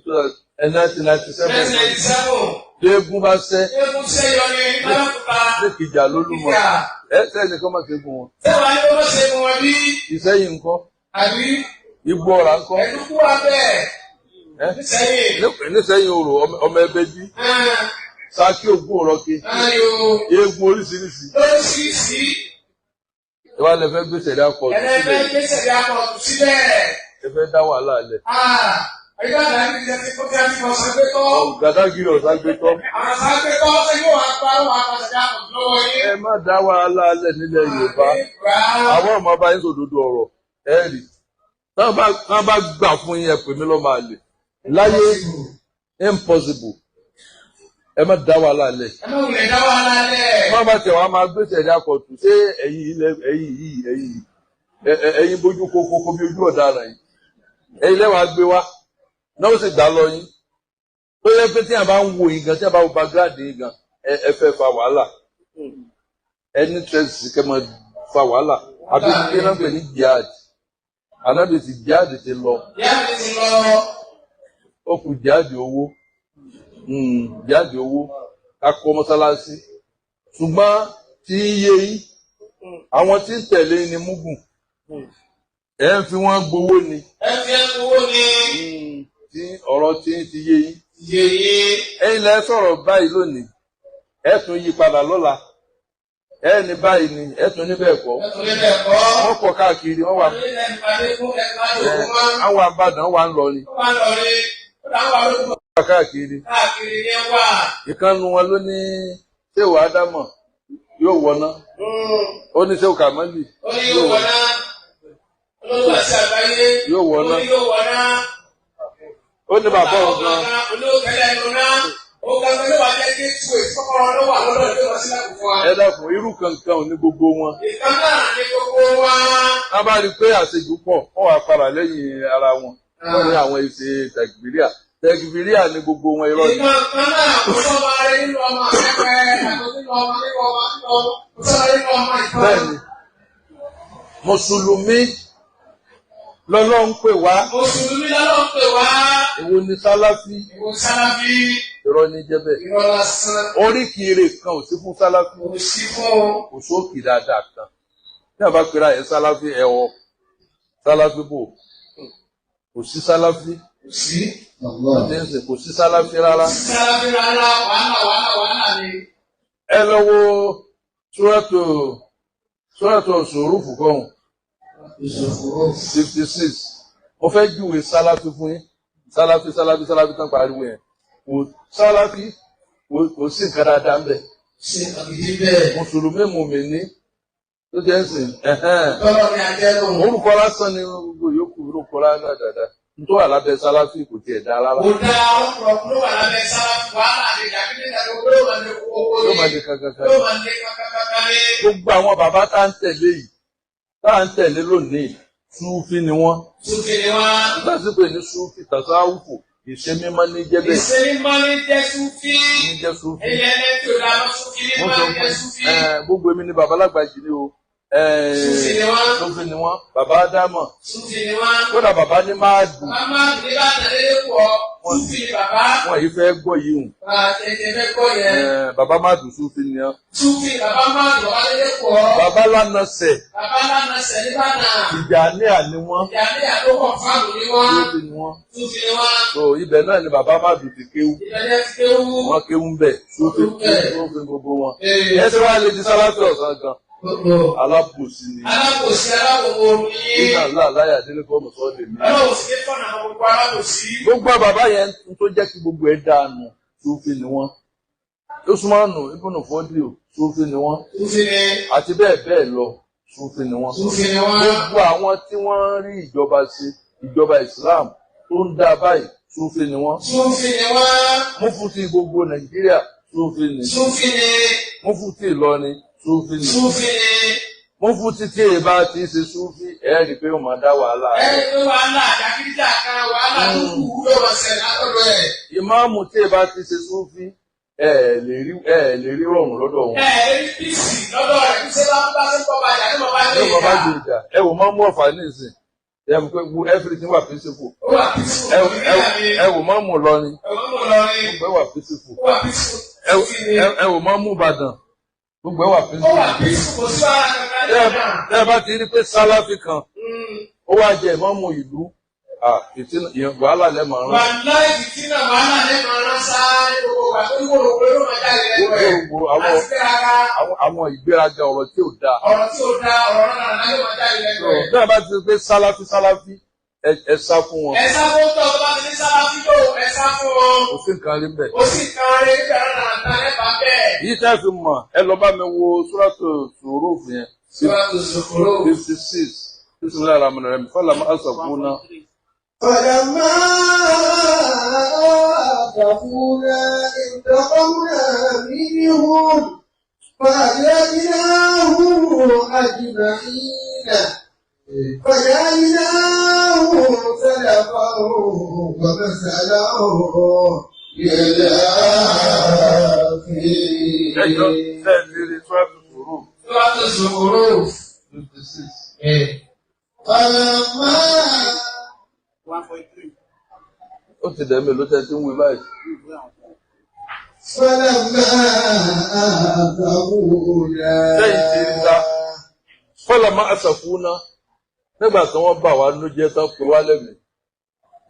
B: 1997.
F: 1997.
B: Léegun bá sẹ́.
F: Eégún sẹ́ yọ ní Abẹ́òkúta.
B: Lẹ́kìjà lólúmọ̀. Ẹ̀sẹ̀ nìkan máa ṣẹ́gun wọn.
F: Sẹ́wọ̀n ayé wọ́n ṣe wọn bí.
B: Ìṣẹ́yìn ńkọ́.
F: Àbí.
B: Igbó ọ̀rá ńkọ́.
F: Ẹ̀dúkú wa bẹ́ẹ̀.
B: Nísẹ́yìn òrò ọmọ ẹbẹ jí. Sákì ògùn òrọ́kè. Eégún oríṣiríṣi.
F: Oríṣiríṣi.
B: Ìwà lẹ fẹ́ gbé sẹ̀ríà court sílẹ̀.
F: Ẹ̀fẹ́ gbé sẹ̀ríà court sílẹ̀.
B: Ẹ fẹ́ dá wàhálà lẹ̀.
F: Ayé àdáyé ti ti kó tí a ti kọ́ sàgbétọ́.
B: Gàdágìrì ọ̀sàgbétọ́.
F: Àwọn sàgbétọ́ ṣe yóò wá pa àwọn àpàṣẹ àpàṣẹ lọ́wọ́ yín.
B: Ẹ má dá wàhálà lẹ̀ nílẹ̀ Yorùbá. Àwọn ọmọ bá yín sòdodo ọ̀rọ̀ ẹ rí. Tán bá gbà fún yín ẹ pè mí lọ́ máa lè. Láyé impossible. Ẹ má dá wàhálà lẹ̀.
F: Ẹ má wulẹ̀ dá wàhálà lẹ̀.
B: Wọ́n bá tẹ̀ wọ́n máa gbé sẹ̀ríà court ṣé ẹ̀yin bójú kókó bí ojú ọ̀daràn yìí. Ẹ̀yin lẹ́wàá gbé wá. Náà ó sì dá lọ yín. Tó yẹ pé tí a bá ń wo yín gan, tí a bá wo background yín gan, ẹ fẹ́ fa wàhálà. Ẹni tẹ́sí kẹ́ máa fa wàhálà. Àbí kí náà pè ní jihad. Ànábì ti jihad ti lọ.
F: Jihad ti lọ.
B: Ó kù jihad owó. Jihad owó. Ká kọ́ mọ́sálásí. Ṣùgbọ́n tí ń yé yín, àwọn tí ń tẹ̀lé ni múgùn. Ẹ ń fi wọ́n gbowó ni.
F: Ẹ fi ẹ́ gbowó ni.
B: Tí ọ̀rọ̀ tí ń ti yé yín.
F: Yèyé.
B: Ẹ̀yin lẹ sọ̀rọ̀ báyìí lónìí. Ẹ tún yí padà lọ́la. Ẹ ní báyìí ni, ẹ tún ní bẹ́ẹ̀ kọ́.
F: Ẹ tún ní bẹ́ẹ̀ kọ́.
B: Wọ́n pọ̀ káàkiri, wọ́n wà. Àwọn Ìbàdàn wà ń lọ ni.
F: Wọ́n wà ń lọ ni.
B: Wọ́n wà káàkiri.
F: Káàkiri ni wà.
B: Ìkànnì wọn ló ní Ṣéwù Ádámọ̀ yóò wọná. Ó ní Ṣéwù Kàmálì.
F: Ó ní yóò wọná. Olówó àti àgbáyé.
B: Yóò wọná.
F: Ó ní yóò wọná.
B: Ó ní bàbá òun gan.
F: Olówó kẹlẹ́ ẹnu náà. Ó ga pé ló wà jẹ́ kí tí o ìfọ́kọ̀rọ̀ ló wà lọ́dọ̀ tó wọ́n sí láti fún wa.
B: Ẹ dákun irú kankan ò ní gbogbo wọn.
F: Ìkan náà ní gbogbo wa.
B: A bá rí i pé àṣejù pọ̀, wọ́n wá padà lẹ́yìn ara wọn. Wọ́n ní àwọn ìṣe tẹ̀kìbíríà. Tẹ̀kìbíríà ní gbogbo wọn irọ́ ni.
F: Ìkan kan náà kò sọ́ba rẹ nínú ọmọ akẹ́kọ̀ọ́ àti nínú ọmọ kò sọ́ba nínú ọmọ ìfọ́.
B: Bẹ́ẹ̀ni, Mùsùlùmí lọ́lọ́run pè wá.
F: Mùsùlùmí lọ́lọ́run pè wá.
B: Èwo ni Sálàfí?
F: Èwo Sálàfí?
B: Irọ́ ní jẹ́ bẹ́ẹ̀.
F: Irọ́ lásán.
B: Oríkìíre kan ò sí fún Sálàfí.
F: Kò sí fún.
B: Kò sókì dáadáa kan. Ní àbá pera ẹ̀ Sálàfí ẹ̀wọ̀. Sálàfí bò. Kò sí Sálàfí.
F: Kò sí.
B: Kò sí Sálàfí rárá.
F: Kò sí Sálàfí rárá. Wàhálà ni.
B: Ẹ lọ wo Súrátù Zùrúfù kan. 56. Mo fẹ́ júwe Sálàfí fún yín. Sálàfí tán pariwo yẹn. Sálàfí kò sí nǹkan dáadáa ń bẹ̀.
F: Ṣé àbíyí bẹ́ẹ̀?
B: Mùsùlùmí mùmínì tó jẹ́ ń sìn.
F: Tọ́lọ́ ni ajẹ́ lòun.
B: Orúkọ lásán ni gbogbo yòókù orúkọ dáadáa. tó wà lábẹ́ sálàfí kò tiẹ̀ dá rárá.
F: Kò dá ọ̀pọ̀lọpọ̀ ló wà lábẹ́ sáláfì wàhálà àti ìdàgbẹ́dẹ́gbẹ́ ló máa lé kókó
B: ló
F: ní.
B: máa di kankan.
F: Ló máa lé kankan ní.
B: Gbogbo àwọn bàbá tá à ń tẹ̀lé yìí tá à ń tẹ̀lé lónìí Súfí ni wọ́n.
F: Súfí ni wọ́n.
B: Nígbà tí pé ní Súfí tàṣáwùfù ìṣe mímọ́ ní jẹ́ bẹ́ẹ̀.
F: Ìṣe mímọ́ ní jẹ́ Súfí.
B: Ní jẹ́ Súfí.
F: Ẹyẹ lẹ́tí ò dáná Súfí mímọ́ ní jẹ́ Súfí.
B: Gbogbo èmi ni bàbá Lágbàjì ni o.
F: Súfí ni wọ́n.
B: Súfí ni wọ́n. Bàbá Ádámọ̀.
F: Súfí ni wọ́n.
B: Kódà bàbá ní máa dùn.
F: Bàbá máa dùn nígbà tẹ̀lé pọ̀. Súfí ni bàbá.
B: Wọ́n yìí fẹ́ gbọ́ yìí hùn.
F: Tẹ̀tẹ̀ fẹ́ gbọ́ yẹn.
B: Bàbá máa dùn Súfí ni ọ́.
F: Súfí bàbá máa dùn wá lé pọ̀.
B: Bàbá lánàá sẹ̀.
F: Bàbá lánàá sẹ̀ nígbàdàn.
B: Ìjà ní àní wọ́n.
F: Ìjà ní àdókò fáàmù ni wọ́n.
B: Súfí ni wọ́n.
F: Súfí ni wọ́n.
B: So ibẹ̀ náà ni bàbá máa dùn ti kéwú.
F: Ìbẹ̀rẹ̀ ti kéwú.
B: Wọ́n kéwú ń bẹ̀. Súfí gbogbo wọn. Ẹ ti wá lè di sálátì ọ̀sán gan. Alábòsí ni.
F: Alábòsí alábòbò ní.
B: Nígbà ńlá láyà délé fọ́ọ̀mù sọ́ọ́dẹ̀ mi.
F: Alábòsí ní fọ́nà gbogbo alábòsí.
B: Gbogbo bàbá yẹn tó jẹ́ kí gbogbo ẹ̀ dànù Súfí ni wọ́n. Usmanu Ibnu Fọ́díò Súfí ni wọ́n.
F: Súfí ni.
B: Àti bẹ́ẹ̀ bẹ́ẹ̀ lọ Súfí ni wọ́n.
F: Súfí ni wọ́n.
B: Gbogbo àwọn tí wọ́n rí ìjọba ṣe ìjọba Islam tó ń dá báyìí Súfí ni wọ́n.
F: Súfí ni wọ́n.
B: Mufti gbogbo Nàìjíríà Súfí ni.
F: Súfí ni.
B: Mufti Ìlọrin Súfí ni.
F: Súfí ni.
B: Mufti tí èyí bá ti ṣe Súfí ẹ̀ rí i pé ó máa dá wàhálà.
F: Pé wàhálà àjàkíjà kan wàhálà tó kù yóò máa ṣẹlẹ̀ látọ̀dọ̀ ẹ̀.
B: Ìmáàmù tí èyí bá ti ṣe Súfí ẹ̀ lè rí rọrùn lọ́dọ̀ wọn.
F: Rí píìsì lọ́dọ̀ rẹ̀ kí ṣé bá ṣe pọ̀ bàjá ní bàbá
B: Ní bàbá gbé ìjà ẹ wò máa mú ọ̀fà ní ìsìn ẹ mú pé everything wà peaceful.
F: Ó wà píìsì.
B: Ẹ wò máa mú Ìlọrin
F: Ọmọ Ìlọrin.
B: gbogbo ẹ wà peaceful.
F: Ó wà píìsì.
B: Ẹ wò máa mú Ìbàdàn gbogbo ẹ wà
F: Ó wà
B: peaceful.
F: píìsì kò sí wàhálà kankan náà.
B: Ẹ bá ti rí pé Sálàfí kan ó wá jẹ ìmáàmù ìlú wàhálà lẹ́mọ̀ rán.
F: Wàhálà ìdíkínà wàhálà lẹ́nu ọ̀rán sáá ní gbogbo ìgbà tó ní gbogbo ló máa jáde lẹ́nu ẹ̀. Àti gbéraga.
B: Àwọn ìgbéraga ọ̀rọ̀ tí ò dáa.
F: Ọ̀rọ̀ tí ò dá ọ̀rọ̀ náà náà yóò máa jáde lẹ́nu ẹ̀.
B: Bí wọ́n bá ti rí pé Sálàfí ẹ sá fún wọn.
F: Ẹ sá fún tọ́ tó bá ti ní Sálàfí yóò ẹ sá fún wọn.
B: Kò sí nǹkan rí bẹ́ẹ̀.
F: Ó sì kan rí bẹ̀rẹ̀ náà tán lẹ́bàá bẹ́ẹ̀.
B: Yìí tẹ́ fi mọ̀ ẹ lọ bá mi wo Súrátù Zukhrūf yẹn.
F: Súrátù Zukhrūf.
B: 56. Bismillahir Rahmanir Rahim. Falamma asafūnā.
G: فلما آسفونا انتقمنا منهم فأهلكناهم أجمعين فجعلناهم سلفا ومثلا للآخرين.
F: Súrátù Zukhrūf.
B: 56.
G: فلما
B: Ó ti dẹ̀ mélòó tẹ́ tí ń wí báyìí.
G: فلما آسفونا
B: Lẹ́yìn tí ń dá. Falamma asafūnā. Nígbà tí wọ́n bà wá ló jẹ́ tán pé wá lẹ́mìí.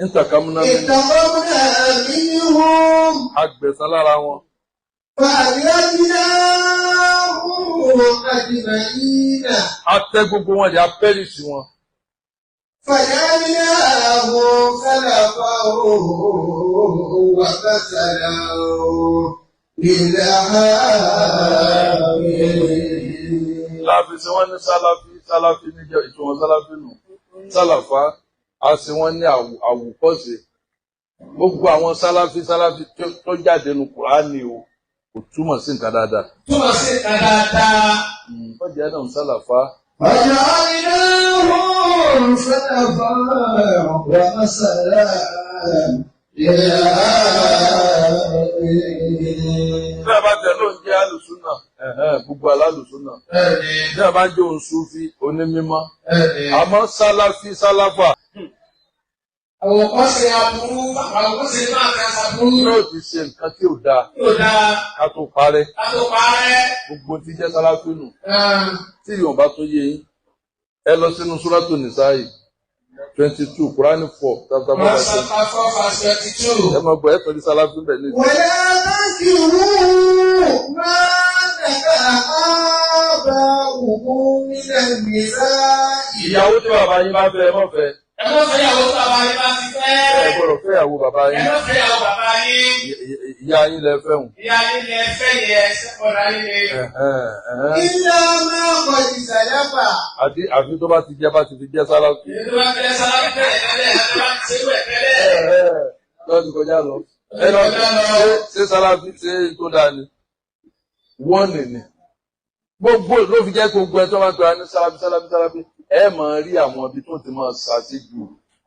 B: Intaqamnā minhum.
G: انتقمنا منهم
B: Agbẹ̀san lára wọn.
G: فأهلكناهم أجمعين
B: A tẹ́ gbogbo wọn jẹ́ apẹ́rìsì wọn.
G: فجعلناهم سلفا ومثلا للآخرين.
B: Láàbí sí wọ́n ní Sálàfí níjẹ́ ìtumọ̀ Sálàfí nù. Sálàfá a sì wọ́n ní àwòkọ́ṣe. Gbogbo àwọn Sálàfí tó jáde nù Kùránì o kò túmọ̀ sí nǹkan dáadáa.
F: Túmọ̀ sí nǹkan dáadáa.
B: Wọ́n jẹ́ náà Sálàfá.
G: وجعلناهم سلفا ومثلا للآخرين.
B: Bí a bá tẹ̀ ló ń jẹ́ alùsùnà, gbogbo alálùsùnà. Bí a bá jẹ́ òun Súfí onímímọ́. Àmọ́ Sálàfà
F: Àwòkọ́ṣe aburú, àwòkọ́ṣe máa fi aṣàbúrú.
B: yóò ti ṣe nǹkan tí ò dáa
F: Yóò dáa.
B: ká tó parẹ́.
F: Ká tó parẹ́.
B: Gbogbo tí jẹ́ Sálàfí nù. Tí yóò bá tó yé yín, ẹ lọ sínú Súrátù Nìsáì 22, Kùránì 4, chapter 4, verse 20.
F: Chapter 4, verse 22.
B: Ẹ máa gbọ́ ẹ pẹ̀lú Sálàfí bẹ̀ ní.
G: ولا تنكروا ما نكح آباؤكم من النساء
B: Ìyàwó tí bàbá yín bá fẹ́ ẹ má fẹ́.
F: Ẹ má fẹ́ ìyàwó tó bàbá yín bá ti fẹ́.
B: ẹ gbọ́dọ̀ fẹ́ ìyàwó bàbá
F: ẹ
B: yín.
F: lọ fẹ́ ìyàwó bàbá yín.
B: Ìyá yín lẹ fẹ́ hùn.
F: Ìyá yín lẹ fẹ́ yẹ sẹ́kọ̀ọ́dá yín ni.
G: Ilé máa kọ̀ ìsàlẹ́fà.
B: Àfi tó bá ti fi jẹ́ Sàláfì.
F: Èdè wa fẹ́ Sàláfì tẹ́lẹ̀ tẹ́lẹ̀ àti wá ti ṣe wẹ̀ tẹ́lẹ̀.
B: Lọ́dún kọjá lọ. Ẹ lọ ṣe Sàláfì ṣe tó dáa ni. Wọ́n nìní. Gbogbo ló fi jẹ́ gbogbo ẹ tó máa ń gbà ní Sàláfì. Ẹ máa rí àwọn ibi tó ti máa ṣàṣejù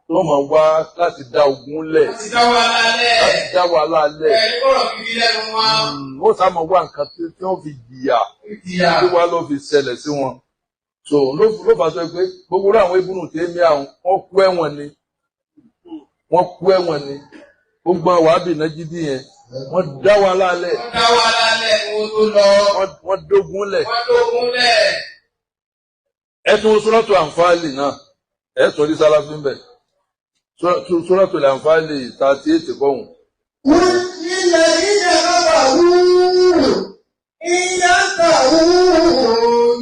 B: tó máa wá láti dá ogun lẹ̀.
F: Láti dá wàhálà lẹ̀.
B: Láti dá wàhálà lẹ̀.
F: Ẹ ní kọ̀rọ̀ gidi lẹ́nu wọn.
B: Ó sá máa wá nǹkan tí wọ́n fi jìyà. Tí wá ló fi ṣẹlẹ̀ sí wọn. So ló fà sọ pé gbogbo àwọn ibùnú tèmi àwọn wọ́n kú ẹ̀wọ̀n ni. Wọ́n kú ẹ̀wọ̀n ni. Gbogbo àwọn wàhábì Nàìjíríà yẹn wọ́n dá wàhálà lẹ̀.
F: Wọ́n dá wàhálà lẹ̀ owó tó lọ.
B: Wọ́n dógun lẹ̀.
F: Wọ́n dógun lẹ̀.
B: Ẹ tún Suratu Anfal náà ẹ tún rí Sàláfì ń bẹ̀. Suratu Anfal 38 kọ́hùn.
G: Wọ́n nílẹ̀ ilẹ̀ bàbá wúrù. Ìyá tàwù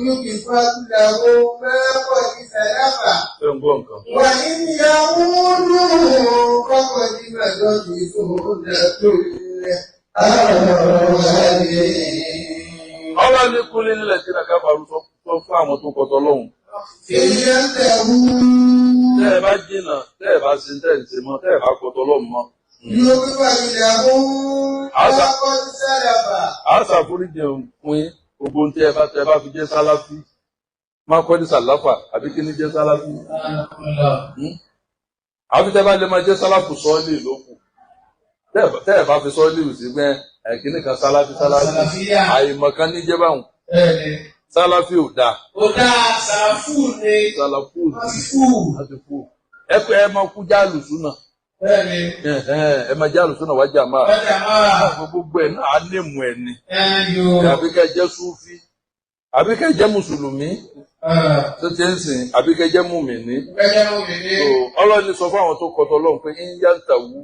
G: yókè fàtúlà ó mẹ́kọ̀ ìsàlẹ́fà.
B: Ẹ ń gbọ́ nǹkan.
G: Wà níyà wúrù kọ́kọ́ ní mẹ́jọ ti fòdà tó ilẹ̀.
B: Ọlá ní kúlé nílẹ̀ tí nàkà faru sọ fún àwọn tó kọtọ lọ́hùn.
G: Ìyá tàwù.
B: Tẹ́ ẹ bá jìnnà, tẹ́ ẹ bá ṣe tẹ́ ẹ ṣe mọ́, tẹ́ ẹ bá kọtọ lọ́hùn mọ́.
G: Yókè fàtúlà ó mẹ́kọ̀ ìsàlẹ́fà.
B: À ń ṣàforíjì fún yín gbogbo tí ẹ bá fi jẹ́ Sàláfì. Máa kọ́ ní Sàláfà àbí kí ni jẹ́ Sàláfì. Àbí tẹ́ bá lè máa jẹ́ Sàláfù sọ́ọ́lì lókù. Tẹ́ ẹ bá fi sọ́ọ́lì sí pé ẹ̀kíní kan Sàláfì. Àìmọ̀kan ní jẹ́ báwọn. Sàláfì ò dáa.
F: Ó dáa Sàláfù ni.
B: Sàláfù
F: Àti fù.
B: ẹ máa kú jáàlù súnà.
F: Bẹ́ẹ̀ni.
B: Ẹ máa jáàlù súnà wá jàmáà.
F: Wọ́n jà máa.
B: Gbogbo ẹ̀ náà á lè mú ẹ ni.
F: Yóò.
B: Àbí kẹ́ jẹ́ Súfí. Àbí kẹ́ jẹ́ Mùsùlùmí. Tó ti ń sìn àbí kẹ́ jẹ́ Mùmínì.
F: Bẹ́ẹ̀ mú mi ní.
B: Ọlọ́run ní sọ fún àwọn tó kọtọ Ọlọ́run pé ń yá ń tàwú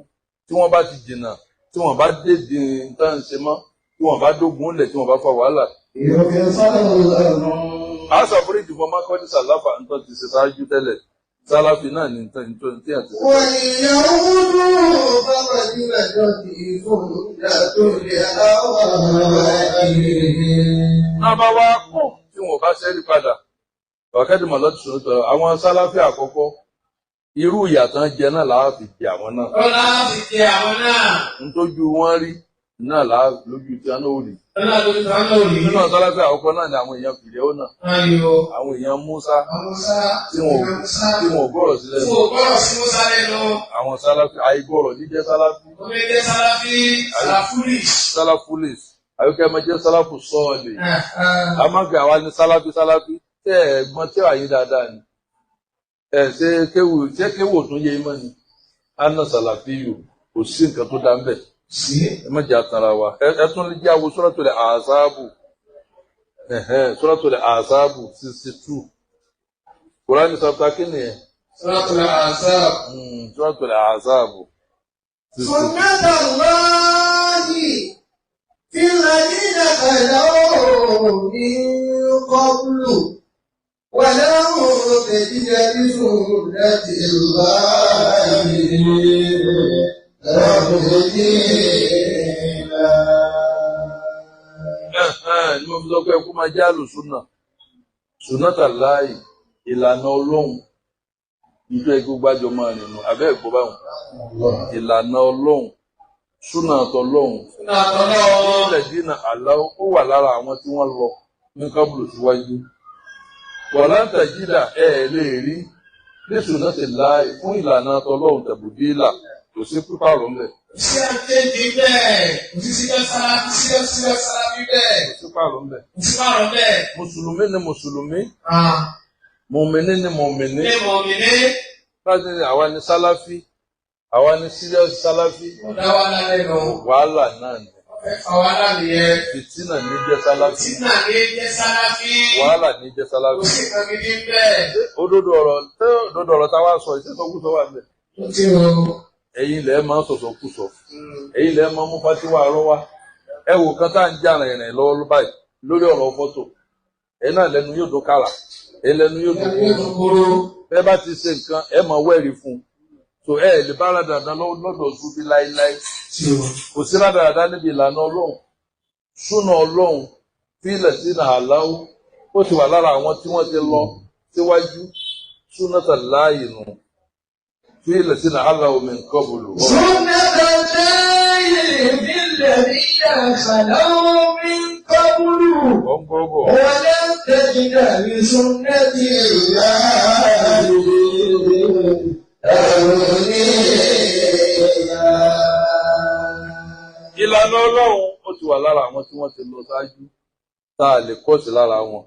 B: tí wọ́n bá ti jìnnà tí wọ́n bá dèdè nǹkan ṣe mọ́ tí wọ́n bá dógun lẹ̀ tí wọ́n bá fa wàhálà.
G: Yókè fàtúlà.
B: Àṣà fúríjì fún Mákọ́dí Sàláfà nǹkan ti ṣe ṣáájú tẹ́lẹ̀. Sàláfì náà ní nǹkan tí a ti ṣe.
G: Wọ́n ìyá wúrù kọ́kọ́ ní mẹ́jọ ti fòdà tó ilẹ̀.
B: Náà bá wá pọ̀ tí wọ́n bá ṣẹ́rí padà. Ọ̀kẹ́dì Mọ̀lọ́tì sọ̀tọ̀ àwọn Sàláfì àkọ́kọ́ irú ìyàtọ̀ jẹ náà làá fi jẹ àwọn náà.
F: Ọlá ti jẹ àwọn náà.
B: Ntójú wọn rí náà làá lójú tí a náà rí.
F: Ọlá ló ti sọ́nà òní.
B: Nínú Sàláfì àkọ́kọ́ náà ni àwọn èèyàn fìdí ọ̀nà.
F: Ayọ̀.
B: Àwọn èèyàn Músá
F: Musa.
B: tí wọn ò gbọ́rọ̀ sílẹ̀
F: Tí o gbọ́rọ̀ sí Musa lẹ́nu.
B: àwọn Sàláfì àìgbọ́rọ̀ jíjẹ́ Sàláfì.
F: Omi jẹ́ Sàláfì. Sàláfúrì.
B: Sàláfúlìs àyíkẹ́ máa jẹ́ Sàláfù sọ́ọ̀lì. A máa ń pè àwa ní Sàláfì tẹ́ ẹ̀ gbọ́n tí àyè dáadáa ni. Ṣé kéwò tún yé mọ́ ni? Anna Sàláfì yòó kò sí nǹkan tó dá ń bẹ̀. Ẹ má jẹ́ àtàrà wa. Ẹ tún lè jẹ́ àwọn Suratul Ahzab. Suratul Ahzab 62. Kùránì sọ̀tà kí ni ẹ̀?
F: Suratul Ahzab.
B: Suratul Ahzab.
G: سنة الله في الذين خلوا من قبل ولم تجد لسنة الله تبديلا.
B: Ní mo fi sọ pé kó máa jẹ́ àlùsùnà. Sùnátà láì ìlànà Ọlọ́run. Ìjọ ẹgbẹ́ gbájọ máa rìn nù. Abẹ́ ẹ̀kọ́ báwọn. Ìlànà Ọlọ́run. Súnà tọlọ́run.
F: Súnà tọlọ́run.
B: Ilẹ̀ dínà àláwọ̀ ó wà lára àwọn tí wọ́n lọ ní kábùlù síwájú. Wọ̀lá ń tàjídà lè rí. Lẹ́sùn náà ti láì fún ìlànà tọlọ́run tẹ̀bùdílà. Kò sí pípàrọ̀ ńlẹ̀.
F: Sí àkéjì bẹ́ẹ̀, kò sí síjọ́ Sàláfì bẹ́ẹ̀.
B: Kò sí pàrọ̀ ńlẹ̀.
F: Kò sí pàrọ̀ bẹ́ẹ̀.
B: Mùsùlùmí ni Mùsùlùmí. Mùmìnì ni Mùmìnì.
F: Ní mọ̀mìnì.
B: Láti ní àwa ni Sàláfì. Àwa ni serious Sàláfì.
F: Ọ̀dà wa lálẹ́ lọ.
B: Wàhálà náà ni.
F: Àwa lálẹ́ yẹ.
B: Fìtínà ní jẹ́ Sàláfì.
F: Fìtínà ní jẹ́ Sàláfì.
B: Wàhálà ní jẹ́ Sàláfì.
F: Kò sí nǹkan gidi bẹ́ẹ̀.
B: Òdodo ọ̀rọ̀ táwa sọ ìṣẹ́sọkúsọ wà bẹ́ẹ̀.
F: Ó ti rò.
B: Ẹ̀yin lẹ máa ń sọ̀sọ̀kúsọ. Ẹ̀yin lẹ máa ń mú fátíwá rọ́wá. Ẹ wò kan tá à ń jà rìnrìn lọ́wọ́ báyìí lórí ọ̀rọ̀ fọ́tò. Ẹ náà lẹ́nu yóò dún kàrà. Ẹ lẹ́nu yóò dún kúrú. Bẹ́ẹ̀ bá ti ṣe nǹkan ẹ máa wẹ́rì fún un. so lè bá rádaràdá lọ́dọ̀ Sufi láíláí kò sí rádaràdá níbi ìlànà Ọlọ́run súnà Ọlọ́run fílẹ̀ sínú àláwó ó ti wà lára àwọn tí wọ́n ti lọ síwájú súnà tàláyì nù fílẹ̀ sínú àláwó min qablu.
G: súnà tàláyì nílẹ̀ níyà khalaw min qablu. ولم تجد لسنة الله
B: ìlànà Ọlọ́run ó ti wà lára àwọn tí wọ́n ti lọ ṣáájú tá a lè kọ́ọ̀sì lára wọn.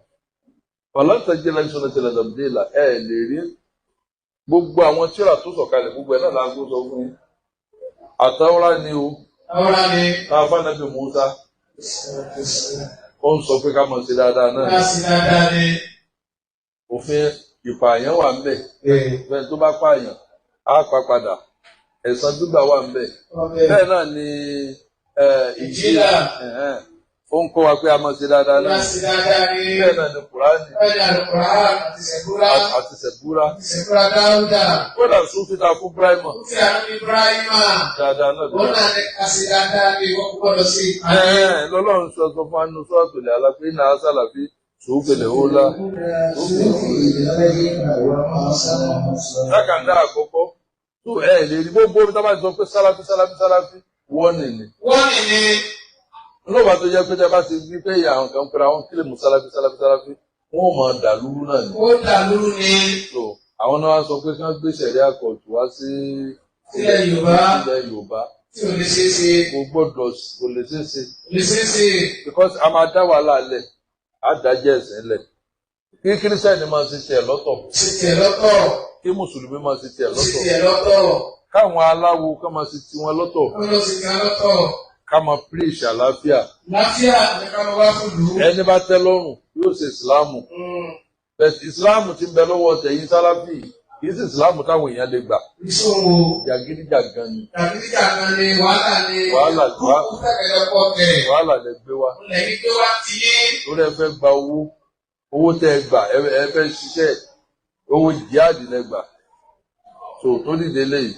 B: ọ̀làǹtẹ̀jẹ́ lẹ́yìn sọ́nà tẹ̀lé dàbídéèlà lè rí gbogbo àwọn tíra tó sọ̀kalẹ̀ gbogbo ẹ̀ náà lágbo sọ fún yín. àtàwọ́rá ni o tá a bá nàbì Mùsá ó ń sọ pé ká mọ̀ sí dáadáa náà. òfin ìpààyàn wà ń bẹ̀ bẹ́ẹ̀ tó bá pààyàn á pa padà ẹ̀san gbígbà wà ń bẹ̀. bẹ́ẹ̀ náà ni Ìnjílà ó ń kọ́ wa pé a mọ̀ sí dáadáa náà. bẹ́ẹ̀ náà ni Kùránì àti Sẹ̀búrà. kódà Súfì ta fún Ibrahima. dáadáa náà lọ́lọ́run sọ fún anú sọ́ọ̀tù lè alápé náà sálàfí sòófèlè ó lá. lákàndá àkọ́kọ́ tó lè rí gbogbo omi tó bá sọ pé sáláfí wọ́n nìní. lọ́wọ́ tó jẹ́ pé tẹ́ bá ti rí pé ìyá àwọn kan pẹ̀lú àwọn kílèmù sáláfí wọ́n mọ̀ dàlúrú náà ni.
G: ó dàlúrú ni.
B: àwọn náà wá sọ pé kí wọ́n gbé sẹ̀rí àkọ́tù wá sí
G: ilẹ̀
B: Yorùbá.
G: tí ò lè ṣeé ṣe.
B: kò lè ṣeé ṣe.
G: lè ṣeé ṣe.
B: because a máa dá wàhálà lẹ̀ á dájẹ́ ẹ̀sìn lẹ̀. kí kírísítẹ́nì máa ṣe tiẹ̀ lọ́tọ̀.
G: ṣe tiẹ̀ lọ́tọ̀.
B: kí mùsùlùmí máa ṣe tiẹ̀
G: ṣe
B: lọ́tọ̀.
G: tiẹ̀ lọ́tọ̀.
B: káwọn aláwo ká máa ṣe tiwọn lọ́tọ̀.
G: wọ́n lọ sí tiẹ̀ lọ́tọ̀.
B: ká máa preach àlàáfíà.
G: láfíà ní ká máa wá fún lù.
B: ẹni bá tẹ́ lọ́rùn yóò ṣe ìsìláàmù. bẹ́ẹ̀ ìsìláàmù ti ń bẹ lọ́wọ́ tẹ̀yìn sáláfì kì í sí ìsìláàmù táwọn èèyàn lè gbà.
G: ìṣòro.
B: jàgídíjàgan ni.
G: jàgídíjàgan ni wàhálà ni.
B: wàhálà lẹ gbé wá.
G: lẹ́yìn tó wá ti yé.
B: lórí ẹ fẹ́ gba owó tẹ́ ẹ gbà ẹ fẹ́ ṣiṣẹ́ owó jihad lẹ gbà. tó dìde léyìí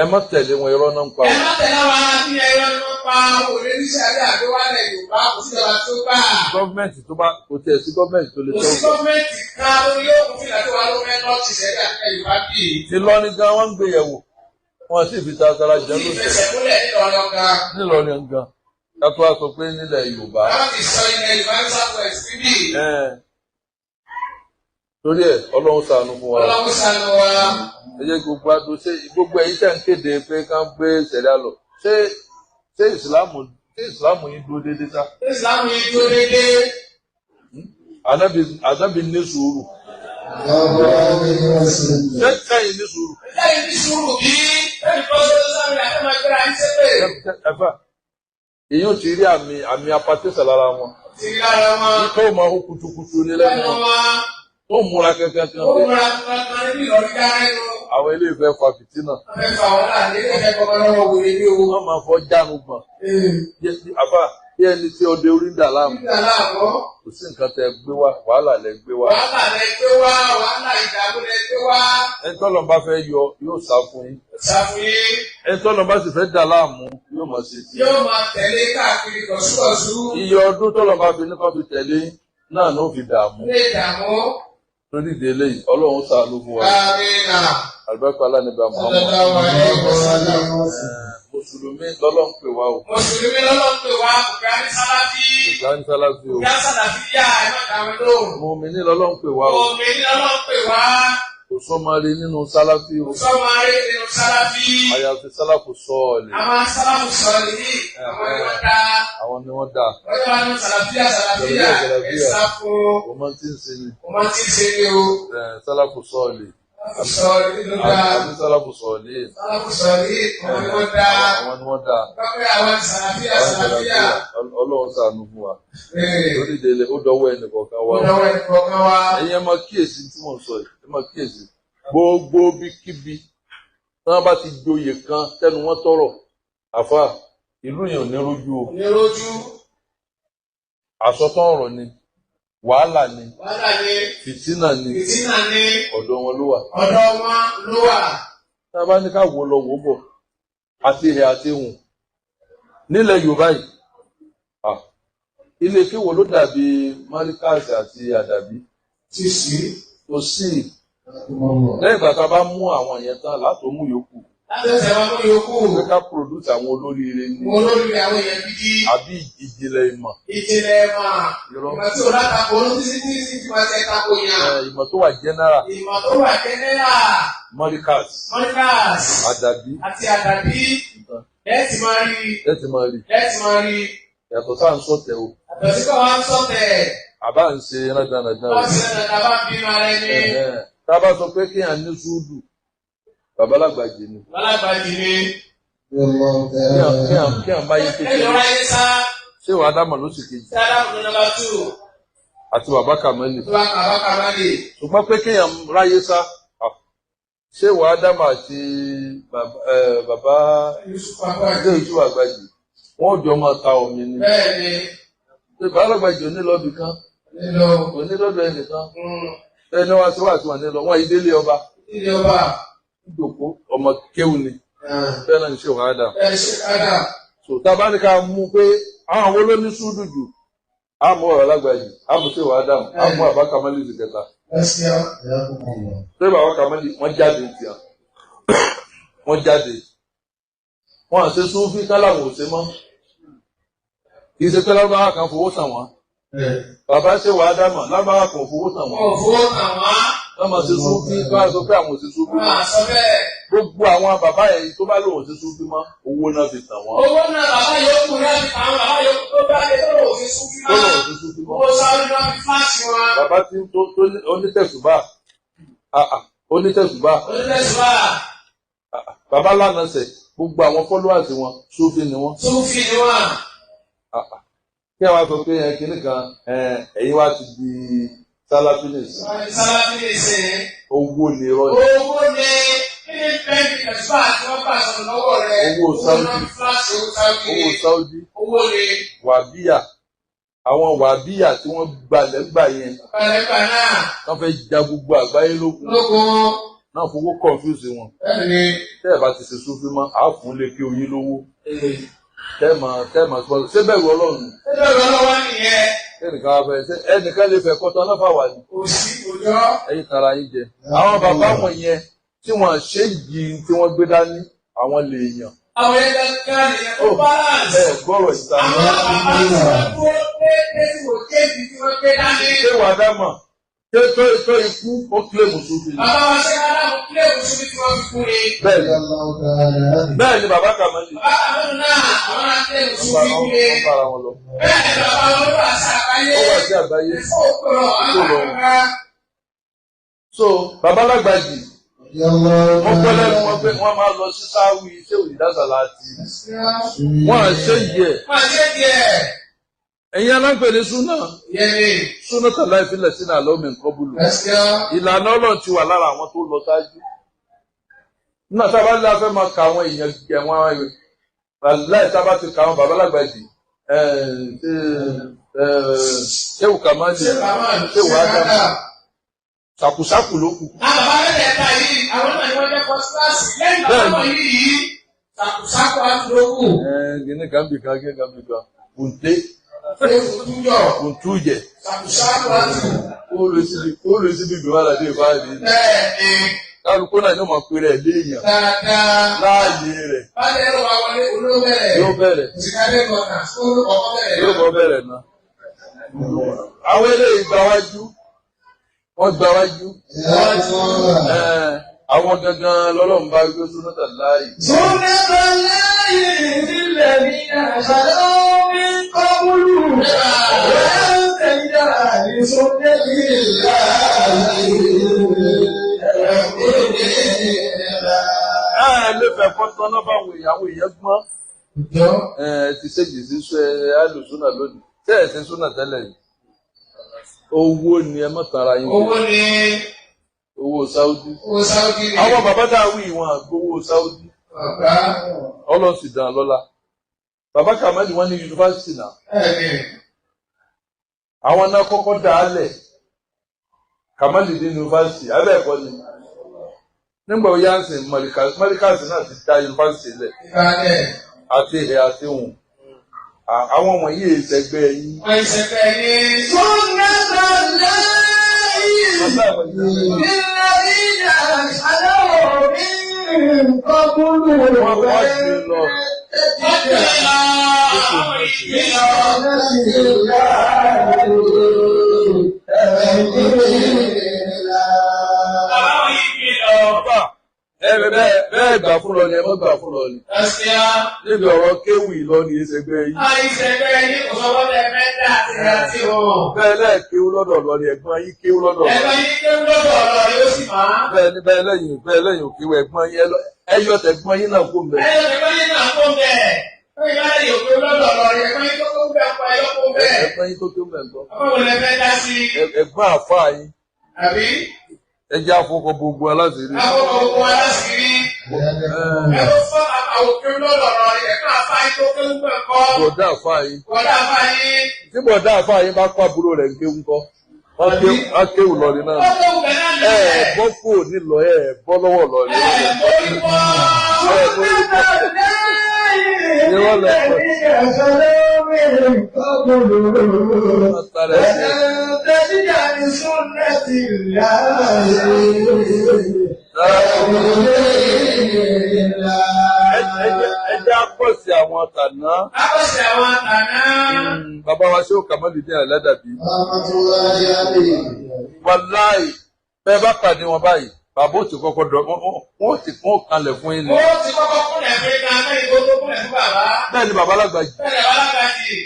B: ẹ má tẹ̀lé wọn irọ́ náà ń pa.
G: ẹ má tẹ̀lé wọn bí irọ́ náà ń pa òde níṣàlẹ̀ àdéhùwálẹ̀ Yorùbá kò sí ìjọba tó bá.
B: gọ́ọ̀mẹ̀ntì tó bá kò tiẹ̀ sí gọ́ọ̀mẹ̀ntì tó lè tọ́.
G: kò sí gọ́ọ̀mẹ̀ntì kan lórí yóò kún fìlà tó wà ló fẹ́ lọ́ọ́ ti ṣẹ̀dá Yorùbá bì í.
B: Ìlọrin gan wọ́n ń gbé yẹ̀wò wọ́n sì fi tasara jẹ́ lóṣù.
G: ìfẹsẹ̀múlẹ̀
B: nílọrin gan kátó wá sọ pé nílẹ̀ Yorùbá.
G: wọ́n ti sọ ilẹ̀ Yorùbá ní southwest bíbí.
B: torí ẹ̀ Ọlọ́run ṣàánú fún wa.
G: Ọlọ́run ṣàánú wa.
B: ẹ jẹ́ gbogbo àdó ṣé gbogbo ẹ̀yin tẹ̀ ń kéde pé ká gbé ṣẹ̀dá lọ ṣé ìsìlámù yìí dúró déédéé sá.
G: ìsìlámù yìí dúró déédéé.
B: Ànábì ní sùúrù. Lẹ́yìn ní sùúrù.
G: lẹ́yìn ní sùúrù bí ẹni tó ṣe sáré àti máa gbéra ní sẹ́pẹ̀.
B: Ẹ̀fà èyí ò ti rí àmì apatẹ́sẹ̀ lára wọn.
G: ti rí lára wọn.
B: Ikọ́ ò máa hó kutukutu ní lẹ́nu wọn. Tó múra kankan kan.
G: ó múra kankan níbi ìlọrí dárẹ́nu.
B: Àwọn ilé ìfẹ́ fa fìtínà.
G: wọ́n fẹ́ fa wọn láàrin ilé ìfẹ́ kọ́kọ́ lọ́wọ́ wèrè ní owó.
B: Wọ́n máa fọ́ jánu gbọ̀n. Àfà bí ẹni tí ọdẹ orí ń dà láàmú. Kò sí nǹkan tẹ gbé wá wàhálà lẹ gbé wá.
G: wàhálà lẹ gbé wá wàhálà ìdààmú lẹ gbé wá.
B: Ẹni tọ́lọ̀ bá fẹ́ yọ yóò sá fún yín.
G: sá fún yín.
B: Ẹni tọ́lọ̀ bá sì fẹ́ dà láàmú yóò máa ṣe tiẹ̀.
G: yóò máa tẹ̀lé káàkiri kọ̀súkọ̀sú.
B: Iye ọdún tọ́lọ̀ bá fi ní kó fi tẹ̀lé náà ló fi dààmú.
G: lè dààmú.
B: Lórí ìdílé yìí Ọlọ́run ṣàánú fún wa.
G: Àmín.
B: Àlùbáríkà alánibà Muhammad. Mùsùlùmí lọ́lọ́run pè wá o.
G: Mùsùlùmí lọ́lọ́run pè wá òkè ní sáláfí.
B: Òkè ní sáláfí o.
G: Òkè sáláfí yá ẹ̀mọ́ ìdáwé lóhùn.
B: Mùmíní lọ́lọ́run pè wá o.
G: Mùmíní lọ́lọ́run pè wá.
B: Kò sọ́mọrí nínú sáláfí o.
G: Kò sọ́mọrí nínú sáláfí.
B: Àyàfi sálàfù sọ́ọ̀lì.
G: Àwọn sálàfù sọ́ọ̀lì yìí, àwọn ni wọ́n dá.
B: Àwọn ni wọ́n dá.
G: Wọ́n yóò wá ní sàlàfíà ẹ̀sà fún.
B: O máa ti ń ṣe ni.
G: O máa ti ń ṣe ni o.
B: Sálàfù sọ́ọ̀lì.
G: Sọ́ọ̀lì ló dá.
B: Àbí sálàfù sọ́ọ̀lì.
G: Sálàfù sọ́ọ̀lì, àwọn ni wọ́n dá.
B: Àwọn ni wọ́n dá.
G: Bákan àwọn sàlàfíà.
B: Ọlọ́run ṣàánú fún wa. Lórí ìdílé ó dọwọ́ ẹnìkọ̀ọ̀kan wa.
G: Ó dọwọ́ ẹnìkọ̀ọ̀kan wa.
B: Ẹ̀yin ẹ máa kíyèsí tí mò ń sọ yìí. Ẹ máa kíyèsí. Gbogbo bíkíbi tí wọ́n bá ti joyè kan tẹnu wọn tọrọ àfà ìlú yẹn ò ní rójú o.
G: Ní rójú.
B: Àsọtán ọ̀rọ̀ ni wàhálà ni
G: Wàhálà ni.
B: fìtínà ni
G: Fìtínà ni.
B: ọ̀dọ̀ wọn ló wà.
G: Ọ̀dọ̀ wọn ló wà.
B: tá a bá ní ká wò lọ wò bọ̀ àti ìhẹ̀ àti ìhùn nílẹ̀ Yorùbá yìí ilé kíwò ló dàbí Markaz àti Àdàbí kò sí lẹ́yìn ìgbà tá a bá mú àwọn yẹn tán látò mú yòókù pé ká produce àwọn olóríire ní
F: àwọn èèyàn gidi
B: àbí ìjìnlẹ̀ ìmọ̀
F: ìmọ̀ tí ò látàkó ló ti sí ti máa ṣe tako yàn
B: ìmọ̀ tó wà general Markaz Àdàbí
F: àti Àdàbí ẹ ti máa rí
B: yàtọ̀ sáà ń sọ̀tẹ̀ o
F: àtọ̀ sí kọ́ wa ń sọ̀tẹ̀
B: àbá ń ṣe rádaràdà o
F: bá bínú ara ẹni
B: tá a bá sọ pé kí à ní sùúrù babalágbàjì ni kí à máa yí kékeré ṣé wàá dámọ̀ lóṣù kejì àti bàbá Kàmálì ṣùgbọ́n pé kí à ráyé sá ṣé wàá dámọ̀ àti bàbá Yusuf Àgbàjì wọ́n jọ máa ta omi ni babalágbàjì onílọ́bì kan onílọ́dọ̀ ẹnìkan ẹni wá sí wà tí wọ́n ní lọ wọ́n ìdílé ọba ìjòkó ọmọ kéwù ni fẹ́ràn ṣe wàhádà so tábà ní ká mú pé àwọn wo ló ní súdù jù á mú ọ̀rọ̀ Lágbàjì á mú ṣe wàhádà á mú Bàbá Kàmálì sí kẹta pé Bàbá Kàmálì wọ́n jáde tiẹ̀ wọ́n jáde wọ́n àṣẹ súnfí kálàmù ò ṣe mọ́ kì í ṣe pé lágbára kan fowó tàn wọ́n bàbá ṣe wàhádà mọ̀ lágbára kan fowó tàn wọ́n wọ́n máa ṣe súnfí bá a sọ pé àwọn ò ṣe súnfí mọ́ gbogbo àwọn bàbá yẹn tó bá lòun ṣe súnfí mọ́ owó náà fi tàn wọ́n.
F: owó náà bàbá yòókù náà fi tàn wọ́n bàbá yòókù tó bá lè tó lòun ṣe súnfí mọ́ owó sáré náà fi fáṣí wọn.
B: bàbá tí onítẹ̀sùbá bàbá lánàá sẹ̀ gbogbo àwọn followers wọn súnfí ni wọ́n. kí ẹ wá sọ pé kinní kan ẹ̀yin wá ti di Sálàfínìsì. Owó ni irọ́ ni.
F: Owó ni kíni bẹ́ẹ̀ni tẹ̀síwá tí wọ́n bá sọ̀rọ̀ lọ́wọ́ rẹ̀.
B: Owó Sáúdí.
F: Owó ni.
B: Wàbíyà. Àwọn wàbíyà tí wọ́n gbalẹ̀ gbà yẹn.
F: Gbalẹ̀gbà náà.
B: Wọ́n fẹ́ ja gbogbo àgbáyé lókun. Náà fowó confuse wọn.
F: Bẹ́ẹ̀ni.
B: Tẹ́ ẹ̀ bá ti ṣe súnfí mọ́, àá fún lè kí oyin lówó. Tẹ́ẹ̀mà sọ ṣé bẹ̀rù Ọlọ́run.
F: Ṣé bẹ̀rù Ọlọ́run nìyẹn?
B: Ẹnìkan wá fẹ́ ṣe ẹnìkan lè fẹ́ kọ́tọ́ náà fà wà ní.
F: Òsì òjọ́.
B: Ẹ̀yin tara yín jẹ. Àwọn bàbá wọn yẹn tí wọ́n ṣe yìí tí wọ́n gbé dání àwọn lè yàn.
F: Àwọn ẹgbẹ́ kan nìyẹn tó balance.
B: Ẹ gbọ́rọ̀ ìta.
F: Àwọn bàbá sọ̀rọ̀ pé tí wọ́n kéèdì tí wọ́n gbé dání.
B: Ṣé wàá dámọ̀? Ṣé tó ikú ó kílè mùsùlùmí?
F: Bàbá wa ṣe ká dáhùn kílè mùsùlùmí tí wọ́n fi kú ni.
B: Bẹ́ẹ̀ ni bàbá Kàmálì.
F: Bàbá Kàmálì náà àwọn náà kílè mùsùlùmí kú ni.
B: Wọ́n bára wọn lọ.
F: Bẹ́ẹ̀ ni bàbá wọn wà sí àgbáyé.
B: Ó wà sí àgbáyé.
F: Ó lọ.
B: So bàbá Lágbàjì. Wọ́n pẹ́ lẹ́nu wọn pé wọ́n máa lọ sí sáwì iṣẹ́ òyìnbá láti. Wọ́n à ṣe yẹ.
F: Wọ́n à ṣe yẹ.
B: Ẹ̀yin alágbè ní súnà.
F: Yẹ́nì.
B: Súnà tàlá ìfilẹ̀ sínú àlọ́ mi nǹkan búlù. Ìlànà Ọlọ́run ti wà lára àwọn tó lọ ṣáájú. Nígbà tá a bá lè fẹ́ máa ka àwọn èèyàn ẹ̀wọ̀n láì tá a bá ti ka àwọn bàbá Lágbàjì. Ṣéwù Kàmálì. Ṣéwù Ádámù. Ṣàkùṣàkù ló kù.
F: Àwọn bàbá rẹ̀ ẹ̀ka yìí, àwọn náà ni wọ́n jẹ́ kọ́síláàsì. Lẹ́yìn bàbá wọn yìí, ṣàkùṣàkù á ti ló kù.
B: Gíní kan bì kan, gíní kan bì kan. Kùnté. Kùntújẹ.
F: Ṣàkùṣàkù á ti kù.
B: Ó lè síbi gbìmọ̀ àlàdé ìbáàdì.
F: Bẹ́ẹ̀ni.
B: Kálukú náà ni ó máa pèrè léèyàn.
F: Dáadáa.
B: Láàyè rẹ̀.
F: Báyìí ẹ̀rọ wa wọlé olóbẹ̀rẹ̀.
B: Yóò bẹ̀rẹ̀.
F: Òṣìkálẹ̀ gbọ̀nà sóòrò ọkọ̀ bẹ̀rẹ̀.
B: Yóò kọ́ bẹ̀rẹ̀ náà. Àwọn eléyìí gbáwájú. Wọ́n gbáwájú. Àwọn gangan lọ́lọ́run bá gbé Súnátà láàyè.
F: Súnátà láàyè nílẹ̀ ní àṣàlọ́ mi kọ́búlù. Wọ́n tẹ̀yà ní Súnátà
B: lè fẹ́ fọ́tọ́ náà báwọn ìyàwó èèyàn gbọ́n. Ti ṣe jìsí sọ alùsúnà lónìí. Tẹ́ ẹ̀ sí súnà tẹ́lẹ̀ yìí. Owó ni ẹ mọ̀ tara yín.
F: Owó ni.
B: Owó Sáúdí.
F: Owó Sáúdí ni.
B: Àwọn bàbá dáwì wọn àgbowó Sáúdí.
F: Bàbá.
B: Ọlọ́run sì dàn lọ́la. Bàbá Kàmálì wọ́n ní yunifásitì náà. Àwọn náà kọ́kọ́ dà á lẹ̀. Kàmálì dé yunifásitì, abẹ́ ẹ̀kọ́ ni. nígbà oyá ń sìn mọ́líkàsì náà ti dá yunifásitì lẹ̀ àti ẹ̀ àti òun àwọn wọ̀nyí ìṣẹ̀gbẹ́ yín.
F: ìṣẹ̀gbẹ́ yín. Súnnàtà láì nílẹ̀dínà aláwọ̀ mi kọ́kúrú rẹ̀.
B: Bẹ́ẹ̀ gbà fún lọ ni ẹ mọ́ gbà fún lọ ni. Níbi ọ̀rọ̀ kéwì lọ ni ìṣẹ̀gbẹ́ yín.
F: Ìṣẹ̀gbẹ́ yín kò sọ́wọ́ tẹ mẹ́ta àti o.
B: Bẹ́ẹ̀ lẹ́ẹ̀ kéwú lọ́dọ̀ lọ ni ẹ̀gbọ́n yín kéwú lọ́dọ̀ lọ.
F: Ẹ̀gbọ́n yín kéwú lọ́dọ̀ lọ yóò sì máa.
B: Bẹ́ẹ̀ lẹ́yìn òkèwé ẹ̀gbọ́n yín ẹyọ tẹ̀gbọ́n yín náà kó mbẹ́.
F: Ẹyọ tẹ̀gbọ́n yín náà kó mbẹ́. Ẹ̀gbọ́n yín lọ́dọ̀ lọ ẹ̀gbọ́n yín tó kó mbẹ́ pa ẹyọ kó mbẹ́.
B: Ẹ̀gbọ́n yín tó kó mbẹ́ gbọ́.
F: Ọmọ wo lẹ fẹ́ dá sí?
B: Ẹ̀gbọ́n àfáà yín.
F: Àbí?
B: Ẹ jẹ́ àfọkọ̀ gbogbo aláṣìírí.
F: Àfọkọ̀ gbogbo aláṣìírí. Ẹ ló fọ́ àwọn kéwú lọ́dọ̀ lọ ẹ̀gbọ́n àfáà yín tó kéwú mbẹ́ kọ́.
B: Bọ̀dá àfáà yín.
F: Bọ̀dá àfáà yín.
B: Tí bọ̀dá àfáà yín bá kọ́ àbúrò rẹ̀ ń kéwú ńkọ́. Wọ́n kéwù lọ ní náà. Bọ́ kò nílọ bọ́ lọ́wọ́ lọ ní. Ẹjẹ́ àpọ̀sí àwọn tàná.
F: Àpọ̀sí àwọn tàná.
B: Bàbá wa ṣé ó kàmọ́lì ní àládàbí. Wàláì bẹ́ẹ̀ bá pàdé wọn báyìí bàbá ò ti kọ́kọ́ dọ̀ wọ́n ti kún kalẹ̀ fún yín ni.
F: Wọ́n ti kọ́kọ́ kúnlẹ̀ fún yín náà bẹ́ẹ̀ ni tó kúnlẹ̀ fún bàbá.
B: Bẹ́ẹ̀ ni bàbá alágbàjì.
F: Bẹ́ẹ̀ ni bàbá alágbàjì.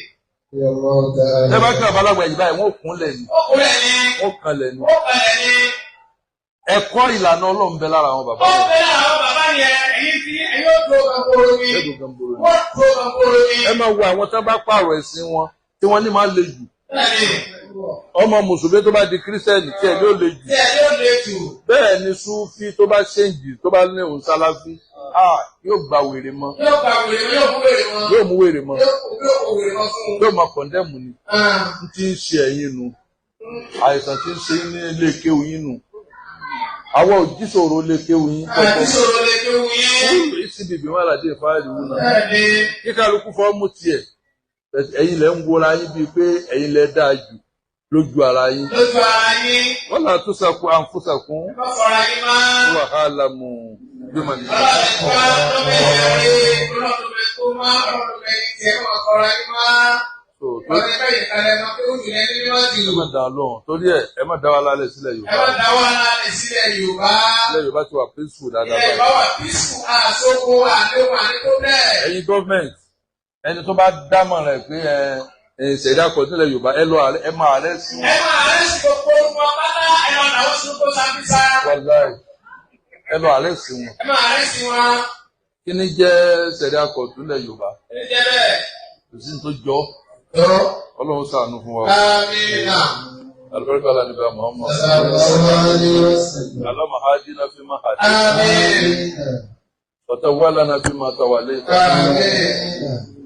B: Ẹ bá kí bàbá alágbàjì báyìí wọ́n kúnlẹ̀ ni.
F: Ó kúnlẹ̀ ni.
B: Ó kalẹ̀ ni.
F: Ó kalẹ̀ ni.
B: Ẹ̀kọ́ ìlànà Ọlọ́run bẹ lára àwọn bàbá.
F: Ó bẹ lára àwọn bàbá yẹn èyí tí ẹ̀yin ó tó kankoro ni. Wọ́n tó kankoro ni.
B: Ẹ máa wo àwọn tó bá pààrọ̀ ẹ̀sìn wọn tí wọ́n ní máa le jù. Ọmọ mùsùlùmí tó bá di kírísítẹ́nì tí ẹ̀ ló le jù.
F: Tí ẹ̀ ló le jù.
B: Bẹ́ẹ̀ ni súfí tó bá ṣéǹjì tó bá ní òun sáláfí yóò gba wèrè mọ́.
F: Yóò gba wèrè mọ́, yóò mú wèrè mọ́.
B: Yóò mú wèrè mọ́.
F: Yóò mú wèrè mọ́ fún un.
B: Yóò máa kọ̀ndẹ́mù ni. N ti ń ṣe ẹ̀yin nu. Àìsàn ti ń ṣe ní ilé kéwu yín nu. Àwọn òjíṣòro lè kéwu yín.
F: Òjíṣòro lè kéwu yín.
B: Ìsìbìbì wọn àlàdé ìfáàlì wù náà. Kíkálukú fọ́ mú tiẹ̀. Ẹ̀yin lẹ ń wọra yín bíi pé ẹ̀yin lẹ dáa jù lójú ara yín.
F: Lójú ara yín.
B: Wọ́n là tún sàkún àǹfùsàkún.
F: Ẹ má fọra yín máa.
B: Wàhálà mu bí mo ní.
F: Ọlọ́run ti wá lọ́bẹ̀ yẹn ọlọ́run bẹ tó máa ọlọ́run bẹ ní tiẹ̀ wọ́n fọra yín máa. Ọ̀rẹ́ bẹ́ẹ̀ kalẹ̀ máa pé oṣù yẹn ní níwájú.
B: Ẹ má dá lóhùn torí ẹ má dá wa lálẹ́ sílẹ̀ Yorùbá.
F: Ẹ má dá wa lálẹ́ sílẹ̀ Yorùbá.
B: Ilẹ̀ Yorùbá ti wà peaceful dáadáa.
F: Ilẹ̀ Yorùbá wà peaceful àsoko àdéhùn àdéhùn bẹ́ẹ̀.
B: Ẹ̀yin gọ́ọ̀mẹ̀ntì ẹni tó bá dámọ̀ rẹ̀ pé ṣẹ̀dá kan nílẹ̀ Yorùbá ẹ máa rẹ̀ sí wọn.
F: Ẹ máa rẹ̀ sí gbogbo wọn pátá ẹ máa dáwọ́ sí gbogbo Sambisa.
B: Wàláì ẹ máa rẹ̀ sí wọn.
F: Ẹ máa rẹ̀ sí wọn.
B: Kí ni jẹ́ ṣẹ̀dá kan nílẹ̀ Yorùbá?
F: Kí ni jẹ́ bẹ́ẹ̀?
B: Kò sí ní tó jọ. Ọlọ́run ṣàánú fún wa.
F: Amina.
B: Albarka ala nabi Muhammad. Allahumma hadina fi ma hadina.
F: Amin.
B: Wa tawallana fi ma tawallaita.
F: Amin.